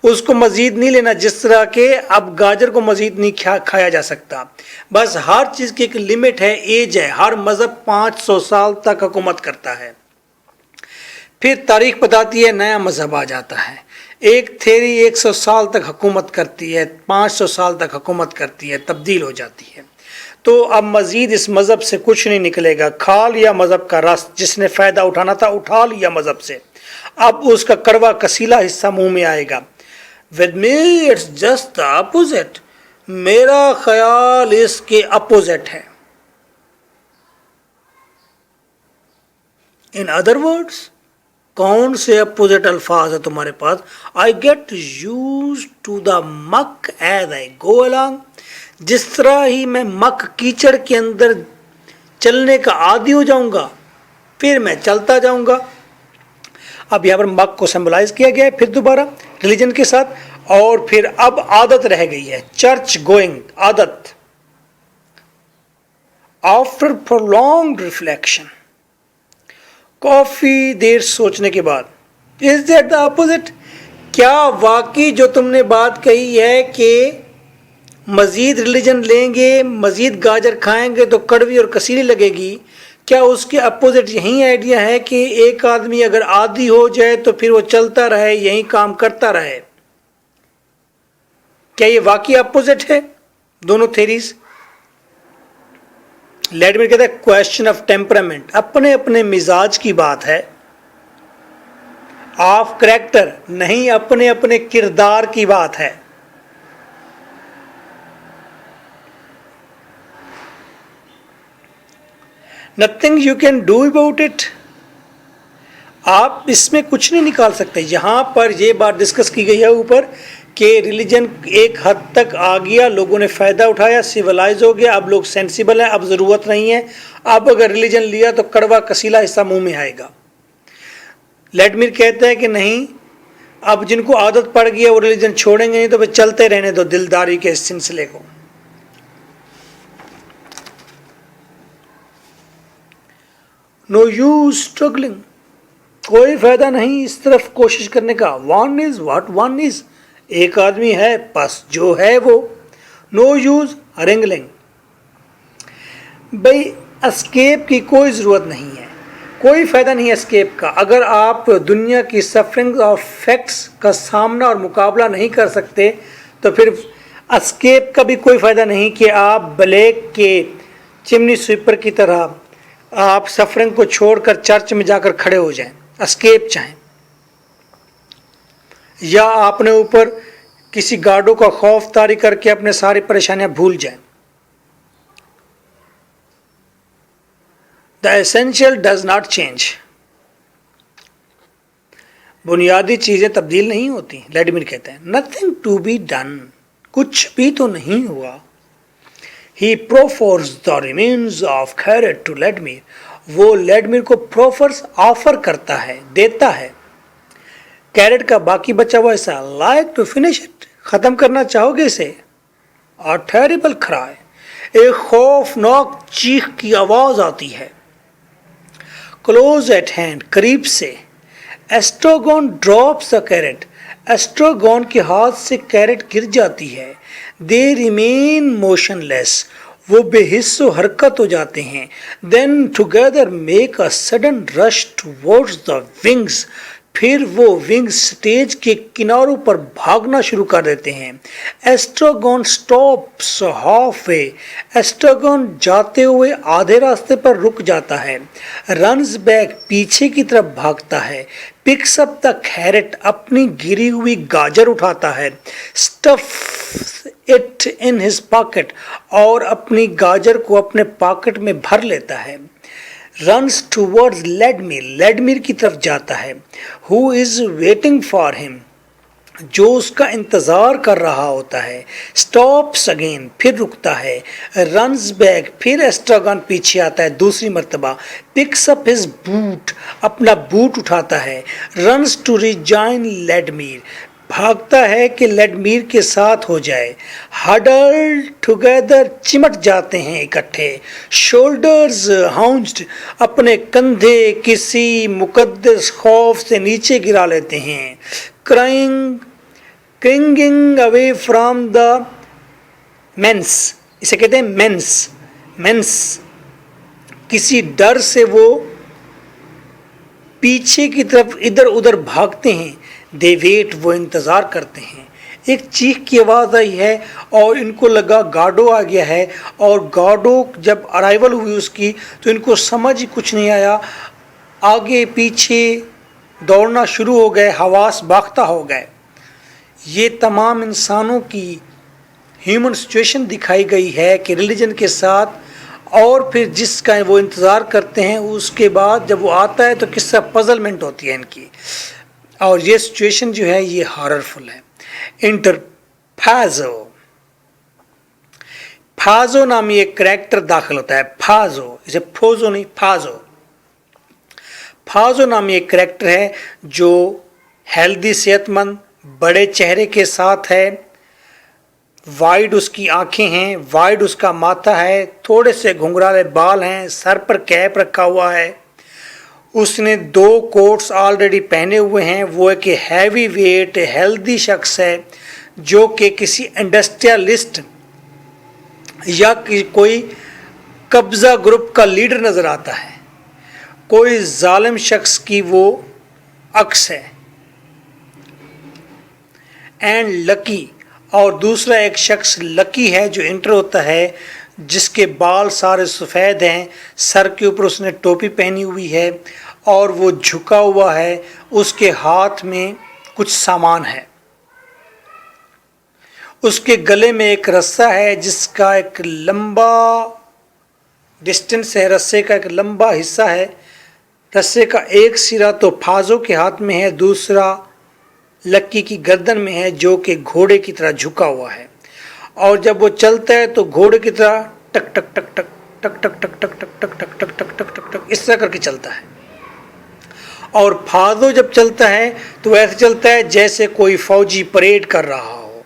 उसको मज़ीद नहीं लेना, जिस तरह के अब गाजर को मज़ीद नहीं खाया जा सकता। बस हर चीज़ की एक लिमिट है, एज है। हर मज़हब 500 साल तक हुकूमत करता है, फिर तारीख बताती है नया मज़हब आ जाता है। एक थेरी 100 साल तक हुकूमत करती है, 500 साल तक हुकूमत करती है, तब्दील हो जाती है। तो अब मज़ीद इस मज़हब से कुछ नहीं निकलेगा। खा लिया मज़हब का रस, जिसने फ़ायदा उठाना था उठा लिया मज़हब से, अब उसका कड़वा कसीला हिस्सा मुंह में आएगा। With me it's just the opposite, मेरा ख्याल इसके अपोजिट है। इन अदर वर्ड्स, कौन से अपोजिट अल्फाज है तुम्हारे पास? I get used to the muck as I go along, जिस तरह ही मैं मक कीचड़ के अंदर चलने का आदी हो जाऊंगा, फिर मैं चलता जाऊंगा। अब यहाँ पर मक को सिंबलाइज किया गया है फिर दोबारा रिलीजन के साथ, और फिर अब आदत रह गई है, चर्च गोइंग आदत। आफ्टर प्रोलॉन्ग्ड रिफ्लेक्शन, काफी देर सोचने के बाद, इज दैट द अपोजिट, क्या वाकई जो तुमने बात कही है कि मजीद रिलीजन लेंगे, मजीद गाजर खाएंगे तो कड़वी और कसीली लगेगी, क्या उसके अपोजिट यही आइडिया है कि एक आदमी अगर आदी हो जाए तो फिर वो चलता रहे, यही काम करता रहे? क्या ये वाकई अपोजिट है दोनों थेरीज? लेडमिर कहता है क्वेश्चन ऑफ टेम्परामेंट, अपने अपने मिजाज की बात है, ऑफ करेक्टर नहीं, अपने अपने किरदार की बात है। Nothing you can do about it, आप इसमें कुछ नहीं निकाल सकते। यहां पर यह बात डिस्कस की गई है ऊपर कि रिलीजन एक हद तक आ गया, लोगों ने फ़ायदा उठाया, सिविलाइज हो गया, अब लोग सेंसिबल हैं, अब ज़रूरत नहीं है, अब अगर रिलीजन लिया तो कड़वा कसीला हिस्सा मुंह में आएगा। लेडमिर कहता है कि नहीं, अब जिनको आदत पड़ गई है वो रिलीजन छोड़ेंगे नहीं, तो वे चलते रहने दो दिलदारी के इस सिलसिले को। नो यूज स्ट्रगलिंग, कोई फायदा नहीं इस तरफ कोशिश करने का। One is what one is, एक आदमी है बस जो है वो। नो यूज रिंगलिंग, भाई एस्केप की कोई ज़रूरत नहीं है, कोई फ़ायदा नहीं है एस्केप का। अगर आप दुनिया की सफरिंग और फैक्ट्स का सामना और मुकाबला नहीं कर सकते तो फिर एस्केप का भी कोई फ़ायदा नहीं कि आप ब्लैक के चिमनी स्वीपर की तरह आप सफरिंग को छोड़कर चर्च में जाकर खड़े हो जाएं, एस्केप चाहें, या आपने ऊपर किसी गार्डों का खौफ तारी करके अपने सारी परेशानियां भूल जाएं। The essential does not change, बुनियादी चीजें तब्दील नहीं होती। लेडमिर कहते हैं नथिंग टू बी डन, कुछ भी तो नहीं हुआ। He proffers the remains of carrot to Ledmir, वो लेडमिर को प्रोफर्स ऑफर करता है, देता है कैरेट का बाकी बचा हुआ हिस्सा। लाइक टू फिनिश इट, खत्म करना चाहोगे इसे? अ टेरिबल क्राई, एक खौफनाक चीख की आवाज आती है। क्लोज एट हैंड, करीब से। एस्ट्रोगॉन ड्रॉप्स द कैरेट, एस्ट्रोगॉन के हाथ से कैरेट गिर जाती है। दे रिमेन मोशनलेस, वो बेहिस्सो हरकत हो जाते हैं। Then together make a sudden rush towards the wings, फिर वो विंग्स स्टेज के किनारों पर भागना शुरू कर देते हैं। एस्ट्रोगॉन स्टॉप्स हाफ वे, एस्ट्रोगॉन जाते हुए आधे रास्ते पर रुक जाता है। रन्स बैक, पीछे की तरफ भागता है। पिक्स अप द कैरेट, अपनी गिरी हुई गाजर उठाता है। Stuff it in his pocket, और अपनी गाजर को अपने पॉकेट में भर लेता है। रन्स टूवर्ड्स लेडमिर, लेडमिर की तरफ जाता है। Who is waiting for him, जो उसका इंतज़ार कर रहा होता है। स्टॉप्स अगेन, फिर रुकता है। रन्स बैक, फिर एस्ट्रागॉन पीछे आता है दूसरी मर्तबा। पिक्स अप हिज बूट, अपना बूट उठाता है। रन्स टू रिजॉइन लेडमिर, भागता है कि लेडमिर के साथ हो जाए। हडल टुगेदर, चिमट जाते हैं इकट्ठे। शोल्डर्स हाउंस्ड, अपने कंधे किसी मुकद्दस खौफ से नीचे गिरा लेते हैं। Crying cringing away from the men's, इसे कहते हैं मेंस। मेंस, किसी डर से वो पीछे की तरफ इधर उधर भागते हैं। दे वेट, वो इंतज़ार करते हैं। एक चीख की आवाज़ आई है और इनको लगा गार्डो आ गया है, और गार्डो जब अराइवल हुई उसकी तो इनको समझ ही कुछ नहीं आया, आगे पीछे दौड़ना शुरू हो गए, हवास बाख्ता हो गए। ये तमाम इंसानों की ह्यूमन सिचुएशन दिखाई गई है कि रिलीजन के साथ, और फिर जिसका वो इंतज़ार करते हैं उसके बाद जब वो आता है तो किस्सा पजलमेंट होती है इनकी। और ये सिचुएशन जो है ये हॉररफुल है। इंटर फाजो, फाजो नामी एक करैक्टर दाखिल होता है। फाजो, इसे फोजो नहीं, फाजो। फाजो नामी एक करैक्टर है जो हेल्दी, सेहतमंद, बड़े चेहरे के साथ है, वाइड उसकी आंखें हैं, वाइड उसका माथा है, थोड़े से घुंघराले बाल हैं, सर पर कैप रखा हुआ है, उसने 2 कोट्स ऑलरेडी पहने हुए हैं। वो एक हैवी वेट हेल्दी शख्स है जो कि किसी इंडस्ट्रियलिस्ट या कोई कब्जा ग्रुप का लीडर नज़र आता है, कोई जालिम शख्स की वो अक्स है। एंड लकी, और दूसरा एक शख्स लकी है जो इंटर होता है, जिसके बाल सारे सफ़ेद हैं, सर के ऊपर उसने टोपी पहनी हुई है और वो झुका हुआ है, उसके हाथ में कुछ सामान है, उसके गले में एक रस्सा है जिसका एक लंबा डिस्टेंस है, रस्से का एक लंबा हिस्सा है। रस्से का एक सिरा तो फाजो के हाथ में है, दूसरा लक्की की गर्दन में है जो कि घोड़े की तरह झुका हुआ है। और जब वो चलता है तो घोड़े की तरह टक टक टक टक टक टक टक टक टक टक टक टक टक टक टक टक इस तरह करके चलता है। और फाजो जब चलता है तो ऐसे चलता है जैसे कोई फौजी परेड कर रहा हो,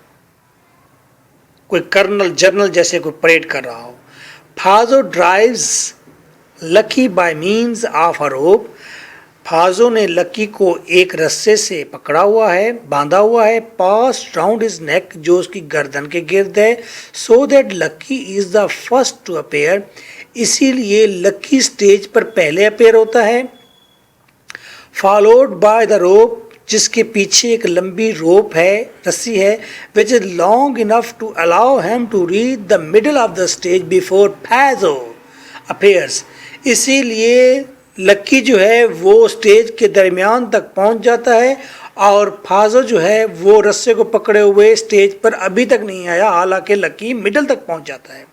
कोई कर्नल जनरल जैसे कोई परेड कर रहा हो। Pozzo drives Lucky by means of a rope. Pozzo ने लकी को एक रस्से से पकड़ा हुआ है, बांधा हुआ है, पास राउंड हिज नेक, जो उसकी गर्दन के गिर्द है, so that Lucky is the first to appear, इसीलिए लकी स्टेज पर पहले अपेयर होता है। फॉलोड बाय द रोप, जिसके पीछे एक लंबी रोप है, रस्सी है, which is long enough to allow him to reach the middle of the stage before Pozzo appears, इसीलिए लक्की जो है वो स्टेज के दरमियान तक पहुंच जाता है और फाजो जो है वो रस्से को पकड़े हुए स्टेज पर अभी तक नहीं आया, हालांकि लक्की मिडल तक पहुंच जाता है।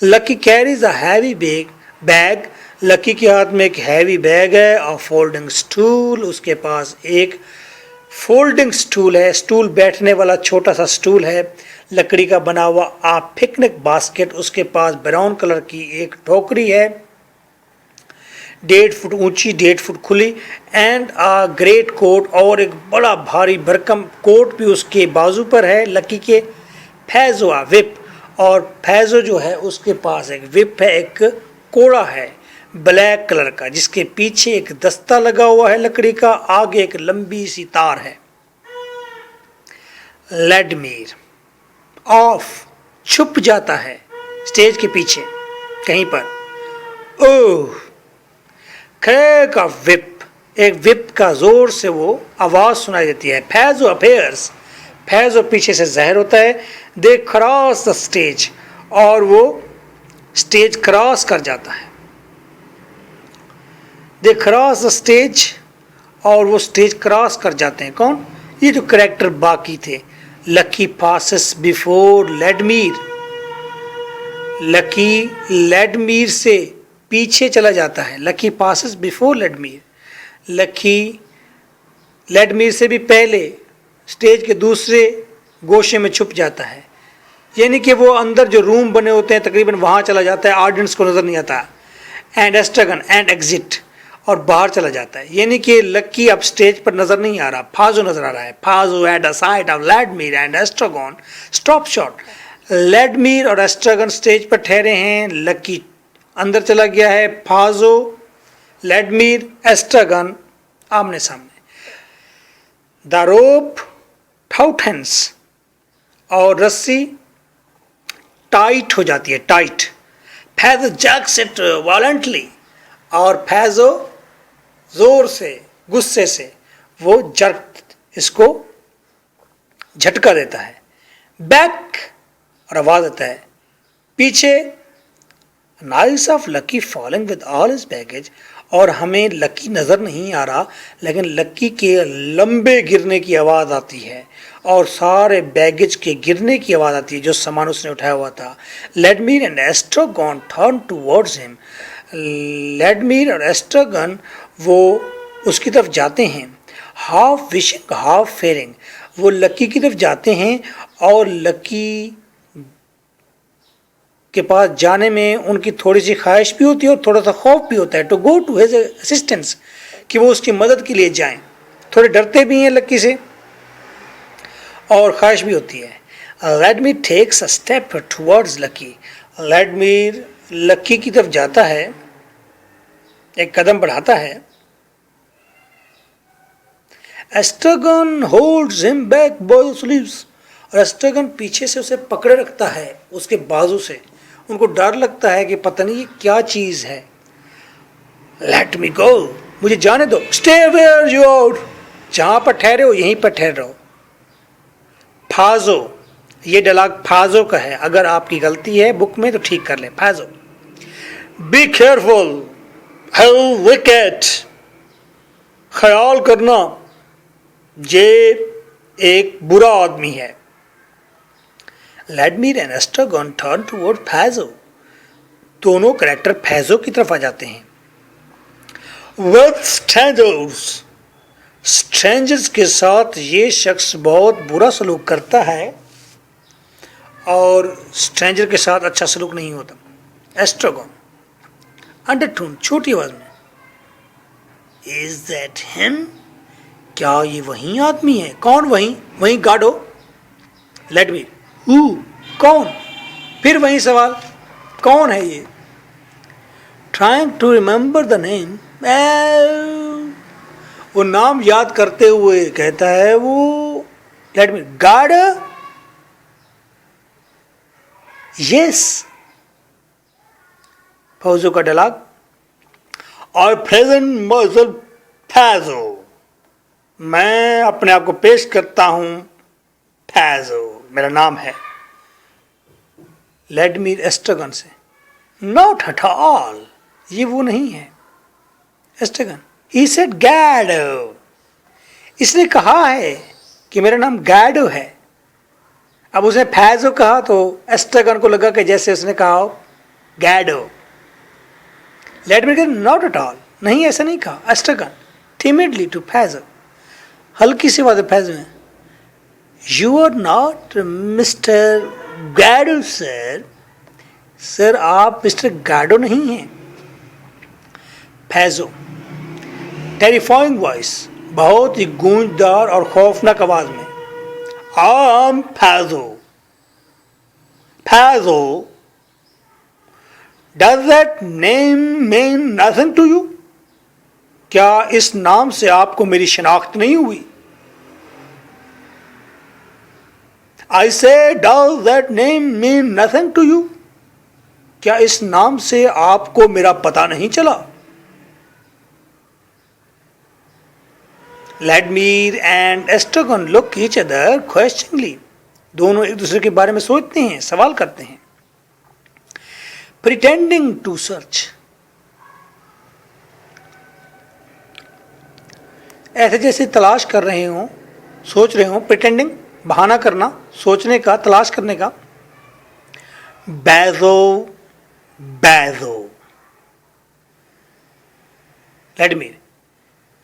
लक्की कैरीज अ हैवी बैग, लक्की के हाथ में एक हैवी बैग है और फोल्डिंग स्टूल, उसके पास एक फोल्डिंग स्टूल है, स्टूल बैठने वाला छोटा सा स्टूल है, लकड़ी का बना हुआ आ पिकनिक बास्केट, उसके पास ब्राउन कलर की एक टोकरी है 1.5 फुट ऊंची 1.5 फुट खुली, एंड अ ग्रेट कोट, और एक बड़ा भारी भरकम कोट भी उसके बाजू पर है लकी के। फैजो आ विप, और फैजो जो है उसके पास एक विप है, एक कोड़ा है ब्लैक कलर का, जिसके पीछे एक दस्ता लगा हुआ है लकड़ी का, आगे एक लंबी सी तार है। लेडमीर ऑफ, छुप जाता है स्टेज के पीछे कहीं पर। ओह, क्रैक ऑफ विप, एक विप का जोर से वो आवाज सुनाई देती है। फैजो अपेयर्स, फैजो पीछे से ज़ाहिर होता है। दे क्रॉस द स्टेज, और वो स्टेज क्रॉस कर जाता है। दे क्रॉस द स्टेज, और वो स्टेज क्रॉस कर जाते हैं। कौन? ये जो करैक्टर बाकी थे। लकी पासेस बिफोर लेडमीर, लकी लेडमीर से पीछे चला जाता है। लकी पासेस बिफोर लेडमीर, लकी लेडमीर से भी पहले स्टेज के दूसरे गोशे में छुप जाता है, यानी कि वो अंदर जो रूम बने होते हैं तकरीबन वहाँ चला जाता है, ऑडियंस को नज़र नहीं आता। एंड एस्ट्रागन एंड एग्जिट, और बाहर चला जाता है, यानी कि लकी अब स्टेज पर नज़र नहीं आ रहा, फाजो नज़र आ रहा है। Pozzo at a sight of Vladimir and Estragon stop short, Vladimir और एस्ट्रागन स्टेज पर ठहरे हैं, लकी अंदर चला गया है, फाजो लेडमीर एस्ट्रागन आमने सामने। द रोप टाउटेंस, और रस्सी टाइट हो जाती है, टाइट। फैजो जैक्स इट वायलेंटली, और फैजो जोर से, गुस्से से वो जर्क इसको झटका देता है। बैक और आवाज आता है पीछे। Nice of lucky falling with all his baggage, और हमें लकी नजर नहीं आ रहा, लेकिन लकी के लंबे गिरने की आवाज आती है और सारे बैगेज के गिरने की आवाज आती है जो सामान उसने उठाया हुआ था। लेडमीर एंड एस्ट्रोगन टर्न टुवर्ड्स हिम। लेडमीर और एस्ट्रोगन वो उसकी तरफ जाते हैं। हाफ विशिंग हाफ फेयरिंग, वो लकी की तरफ जाते हैं और लकी के पास जाने में उनकी थोड़ी सी ख्वाहिश भी होती है और थोड़ा सा खौफ भी होता है। To go to his assistance, कि वो उसकी मदद के लिए जाएं। थोड़े डरते भी हैं लकी से और ख्वाहिश भी होती है। Vladimir takes a step towards Lucky. Vladimir Lucky की तरफ जाता है, एक कदम बढ़ाता है। Estragon holds him back by the sleeves, और एस्ट्रोगन पीछे से उसे पकड़े रखता है उसके बाजू से। उनको डर लगता है कि पता नहीं ये क्या चीज है। लेट मी गो, मुझे जाने दो। स्टे वेयर यू आर, जहां पर ठहरे हो यहीं पर ठहर रहो। फाजो, ये डायलॉग फाजो का है, अगर आपकी गलती है बुक में तो ठीक कर ले। फाजो, बी केयरफुल, हाउ विकेट, ख्याल करना ये एक बुरा आदमी है। लेडमीर एंड एस्ट्रोगन टर्न टुवर्ड फैजो, दोनों कैरेक्टर फैजो की तरफ आ जाते हैं। विद स्ट्रेंजर्स, स्ट्रेंजर्स के साथ ये शख्स बहुत बुरा सलूक करता है और स्ट्रेंजर के साथ अच्छा सलूक नहीं होता। एस्ट्रोगन अंडरटोन, छोटी आवाज में, इज दैट हिम, क्या ये वही आदमी है? कौन वही? वही गार्डो। लेडमीर, हु, कौन? फिर वही सवाल, कौन है ये? Trying to remember the name, वो नाम याद करते हुए कहता है वो। लेडमीर, गार्ड, यस। फौजो का डायलॉग, और प्रेजेंट मसल फैजो, मैं अपने आप को पेश करता हूं फैजो, मेरा नाम है। लेडमीर एस्ट्रोगन से, नॉट एट ऑल, ये वो नहीं है। एस्ट्रोगन, ही सेड गैडो, इसने कहा है कि मेरा नाम गैडो है। अब उसने फैजो कहा तो एस्ट्रोगन को लगा कि जैसे उसने कहा गैडो। लेडमीर कहते नॉट एट ऑल, नहीं ऐसा नहीं कहा। एस्ट्रोगन टिमिडली टू फैजो, हल्की सी बात है फैजो में, you are not mister Godot sir, sir आप मिस्टर गैडो नहीं हैं। फैजो टेरिफाइंग वॉइस, बहुत ही गूंजदार और खौफनाक आवाज में, आम Pozzo. Pozzo, does that name mean nothing to you, क्या इस नाम से आपको मेरी शिनाख्त नहीं हुई? I say does that name mean nothing to you, क्या इस नाम से आपको मेरा पता नहीं चला? Vladimir and Estragon look each other questioningly, दोनों एक दूसरे के बारे में सोचते हैं, सवाल करते हैं। प्रिटेंडिंग टू सर्च, ऐसे जैसे तलाश कर रहे हो, सोच रहे हो। प्रिटेंडिंग, बहाना करना, सोचने का, तलाश करने का। Bozzo, Bozzo. Vladimir,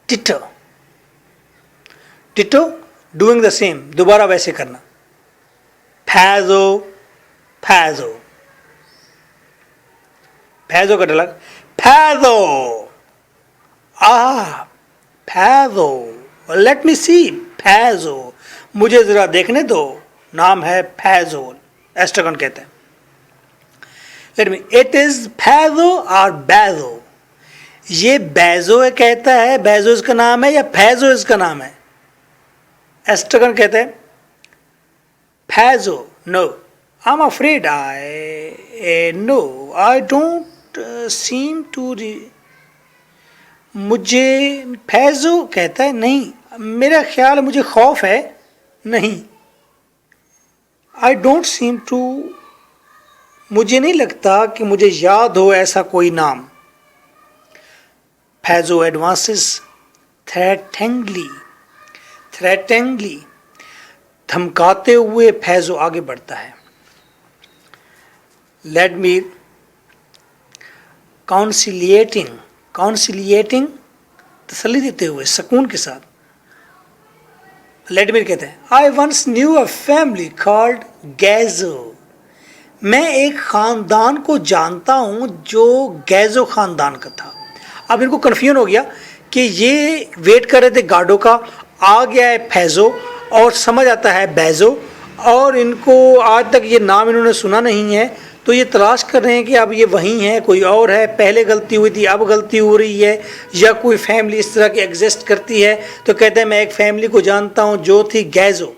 ditto, ditto doing the same, दोबारा वैसे करना। फैजो, फैजो। फैजो का डायलॉग, फैजो, फैजो, लेट मी सी फैजो, मुझे जरा देखने दो, नाम है फैजो। एस्ट्रोगन कहते हैं, लेट मी, इट इज फैजो और बैजो, ये बैजो है कहता है, बैजो इसका नाम है या फैजो इसका नाम है? एस्ट्रोगन कहते हैं Pozzo, no, I am afraid, I no, I don't seem to, मुझे फैजो कहता है नहीं, मेरा ख्याल मुझे खौफ है नहीं। आई डोंट सीम टू, मुझे नहीं लगता कि मुझे याद हो ऐसा कोई नाम। फैजो एडवांसेस थ्रेटेंगली, थ्रेटेंगली, धमकाते हुए फैजो आगे बढ़ता है। लेडमीर काउंसिलिएटिंग, काउंसिलिएटिंग तसल्ली देते हुए सुकून के साथ। लेडमीर कहते हैं I once knew a family called Gozzo, मैं एक ख़ानदान को जानता हूँ जो गैजो ख़ानदान का था। अब इनको कन्फ्यूजन हो गया कि ये वेट कर रहे थे गार्डो का, आ गया है फैजो और समझ आता है बैजो, और इनको आज तक ये नाम इन्होंने सुना नहीं है, तो ये तलाश कर रहे हैं कि अब ये वही है कोई और है, पहले गलती हुई थी अब गलती हो रही है, या कोई फैमिली इस तरह की एग्जिस्ट करती है। तो कहते हैं मैं एक फैमिली को जानता हूँ जो थी Gozzo.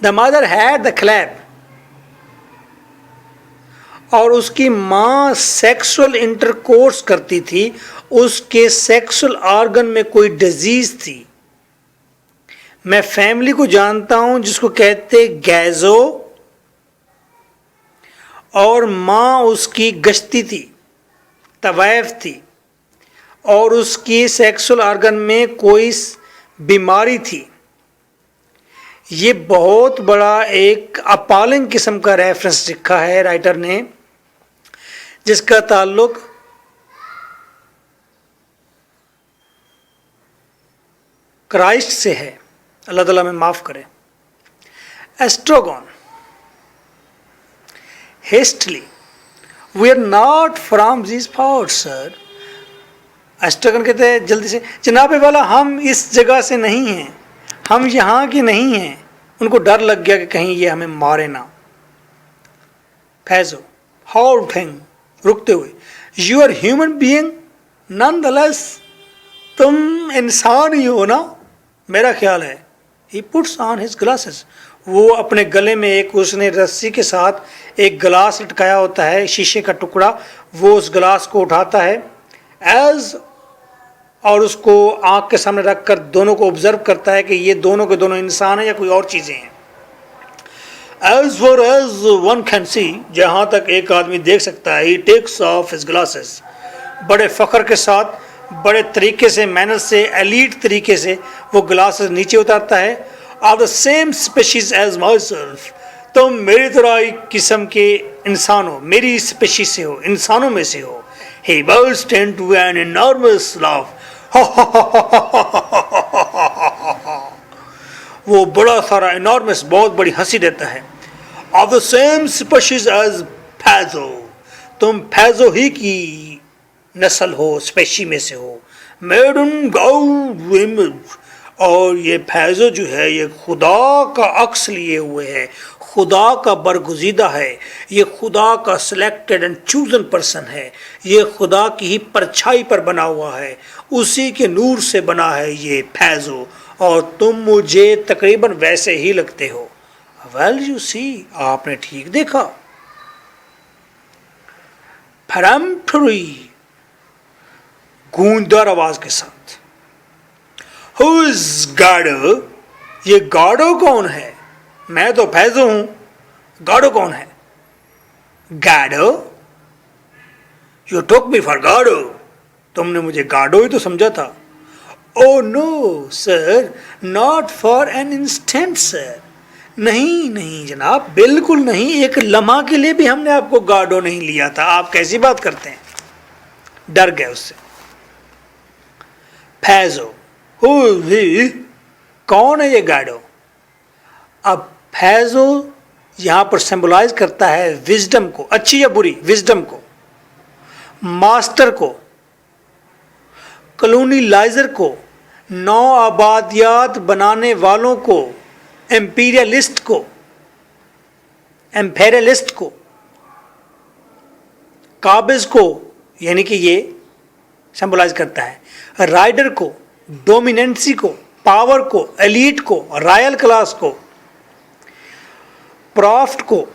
The mother had the clap, और उसकी माँ सेक्सुअल इंटरकोर्स करती थी, उसके सेक्सुअल ऑर्गन में कोई डिजीज थी। मैं फैमिली को जानता हूं जिसको कहते गैजो, और माँ उसकी गश्ती थी, तवैफ थी, और उसकी सेक्सुअल ऑर्गन में कोई बीमारी थी। ये बहुत बड़ा एक अपॉलिंग किस्म का रेफरेंस लिखा है राइटर ने, जिसका ताल्लुक क्राइस्ट से है, अल्लाह ताला में माफ़ करे। Estragon hastily, we are not from this part sir. Estragon कहते हैं जल्दी से, जनाबे वाला हम इस जगह से नहीं हैं, हम यहाँ के नहीं हैं। उनको डर लग गया कि कहीं ये हमें मारे ना। फैजो हॉल्टिंग, रुकते हुए, you are human being none the less, तुम इंसान ही हो ना, मेरा ख्याल है। He puts on his glasses, वो अपने गले में एक उसने रस्सी के साथ एक गिलास लटकाया होता है, शीशे का टुकड़ा, वो उस गिलास को उठाता है एज, और उसको आंख के सामने रखकर दोनों को ऑब्जर्व करता है कि ये दोनों के दोनों इंसान हैं या कोई और चीज़ें हैं। As far as one can see, जहाँ तक एक आदमी देख सकता है, he takes off his glasses, बड़े फ़ख्र के साथ, बड़े तरीके से, मैनर से, एलीट तरीके से वो ग्लासेस नीचे उतारता है। Of the same species as myself, तुम मेरी तरह एक किस्म के इंसान हो, मेरी स्पेशीज से हो, इंसानों में से हो। ही burst into an enormous laugh, वो बड़ा सारा enormous, बहुत बड़ी हंसी देता है। Of the same species as फैजो, तुम फैजो ही की नस्ल हो, स्पेशी में से हो। Made in God's image, और ये फैजो जो है ये खुदा का अक्स लिए हुए है, खुदा का बरगुजीदा है, ये खुदा का सिलेक्टेड एंड चूजन पर्सन है, ये खुदा की ही परछाई पर बना हुआ है, उसी के नूर से बना है ये फैजो, और तुम मुझे तकरीबन वैसे ही लगते हो। वेल यू सी, आपने ठीक देखा। परम्परी, गूंजदार आवाज के साथ। Who is गाडो, ये गाडो कौन है? मैं तो फैजो हूं, गाडो कौन है? गाडो, यू टुक मी फॉर गाडो, तुमने मुझे गाडो ही तो समझा था। Oh no sir, not for an instant sir, नहीं नहीं जनाब, बिल्कुल नहीं, एक लम्हा के लिए भी हमने आपको गाडो नहीं लिया था। आप कैसी बात करते हैं? डर गए उससे। फैजो, कौन है ये गाडो? अब फैजो यहां पर सिंबलाइज करता है विजडम को, अच्छी या बुरी, विजडम को, मास्टर को, कॉलोनीलाइजर को, नौ आबादियात बनाने वालों को, एम्पीरियलिस्ट को, एम्पेरियलिस्ट को, काबिज को, यानी कि ये सिंबलाइज करता है राइडर को, डोमिनेंसी को, पावर को, एलीट को, रॉयल क्लास को, प्रॉफ्ट को,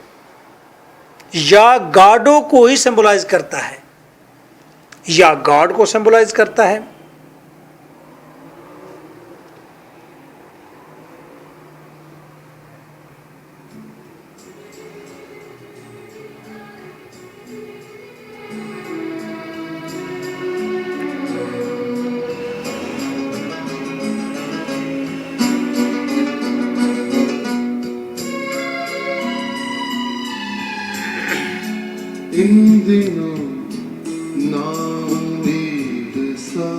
या गार्डो को ही सिंबलाइज करता है, या गॉड को सिंबलाइज करता है। इन दिनों नाउमीद सा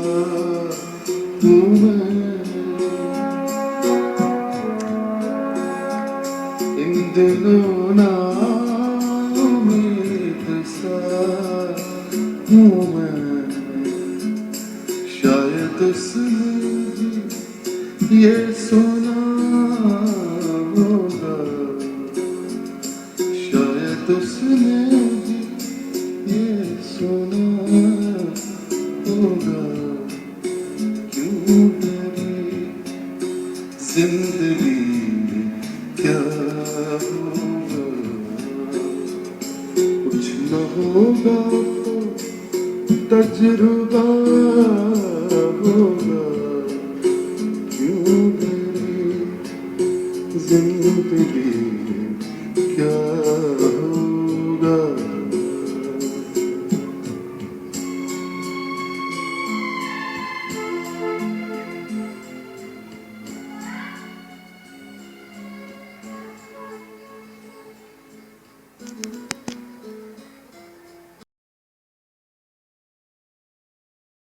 हूँ मैं, इन दिनों नाउमीद सा हूँ मैं। शायद उसने ये सुना होगा, शायद उसने ये सुना होगा, क्यों तेरी जिंदगी में क्या होगा। कुछ न होगा तो तजुर्बा होगा, क्यों तेरी जिंदगी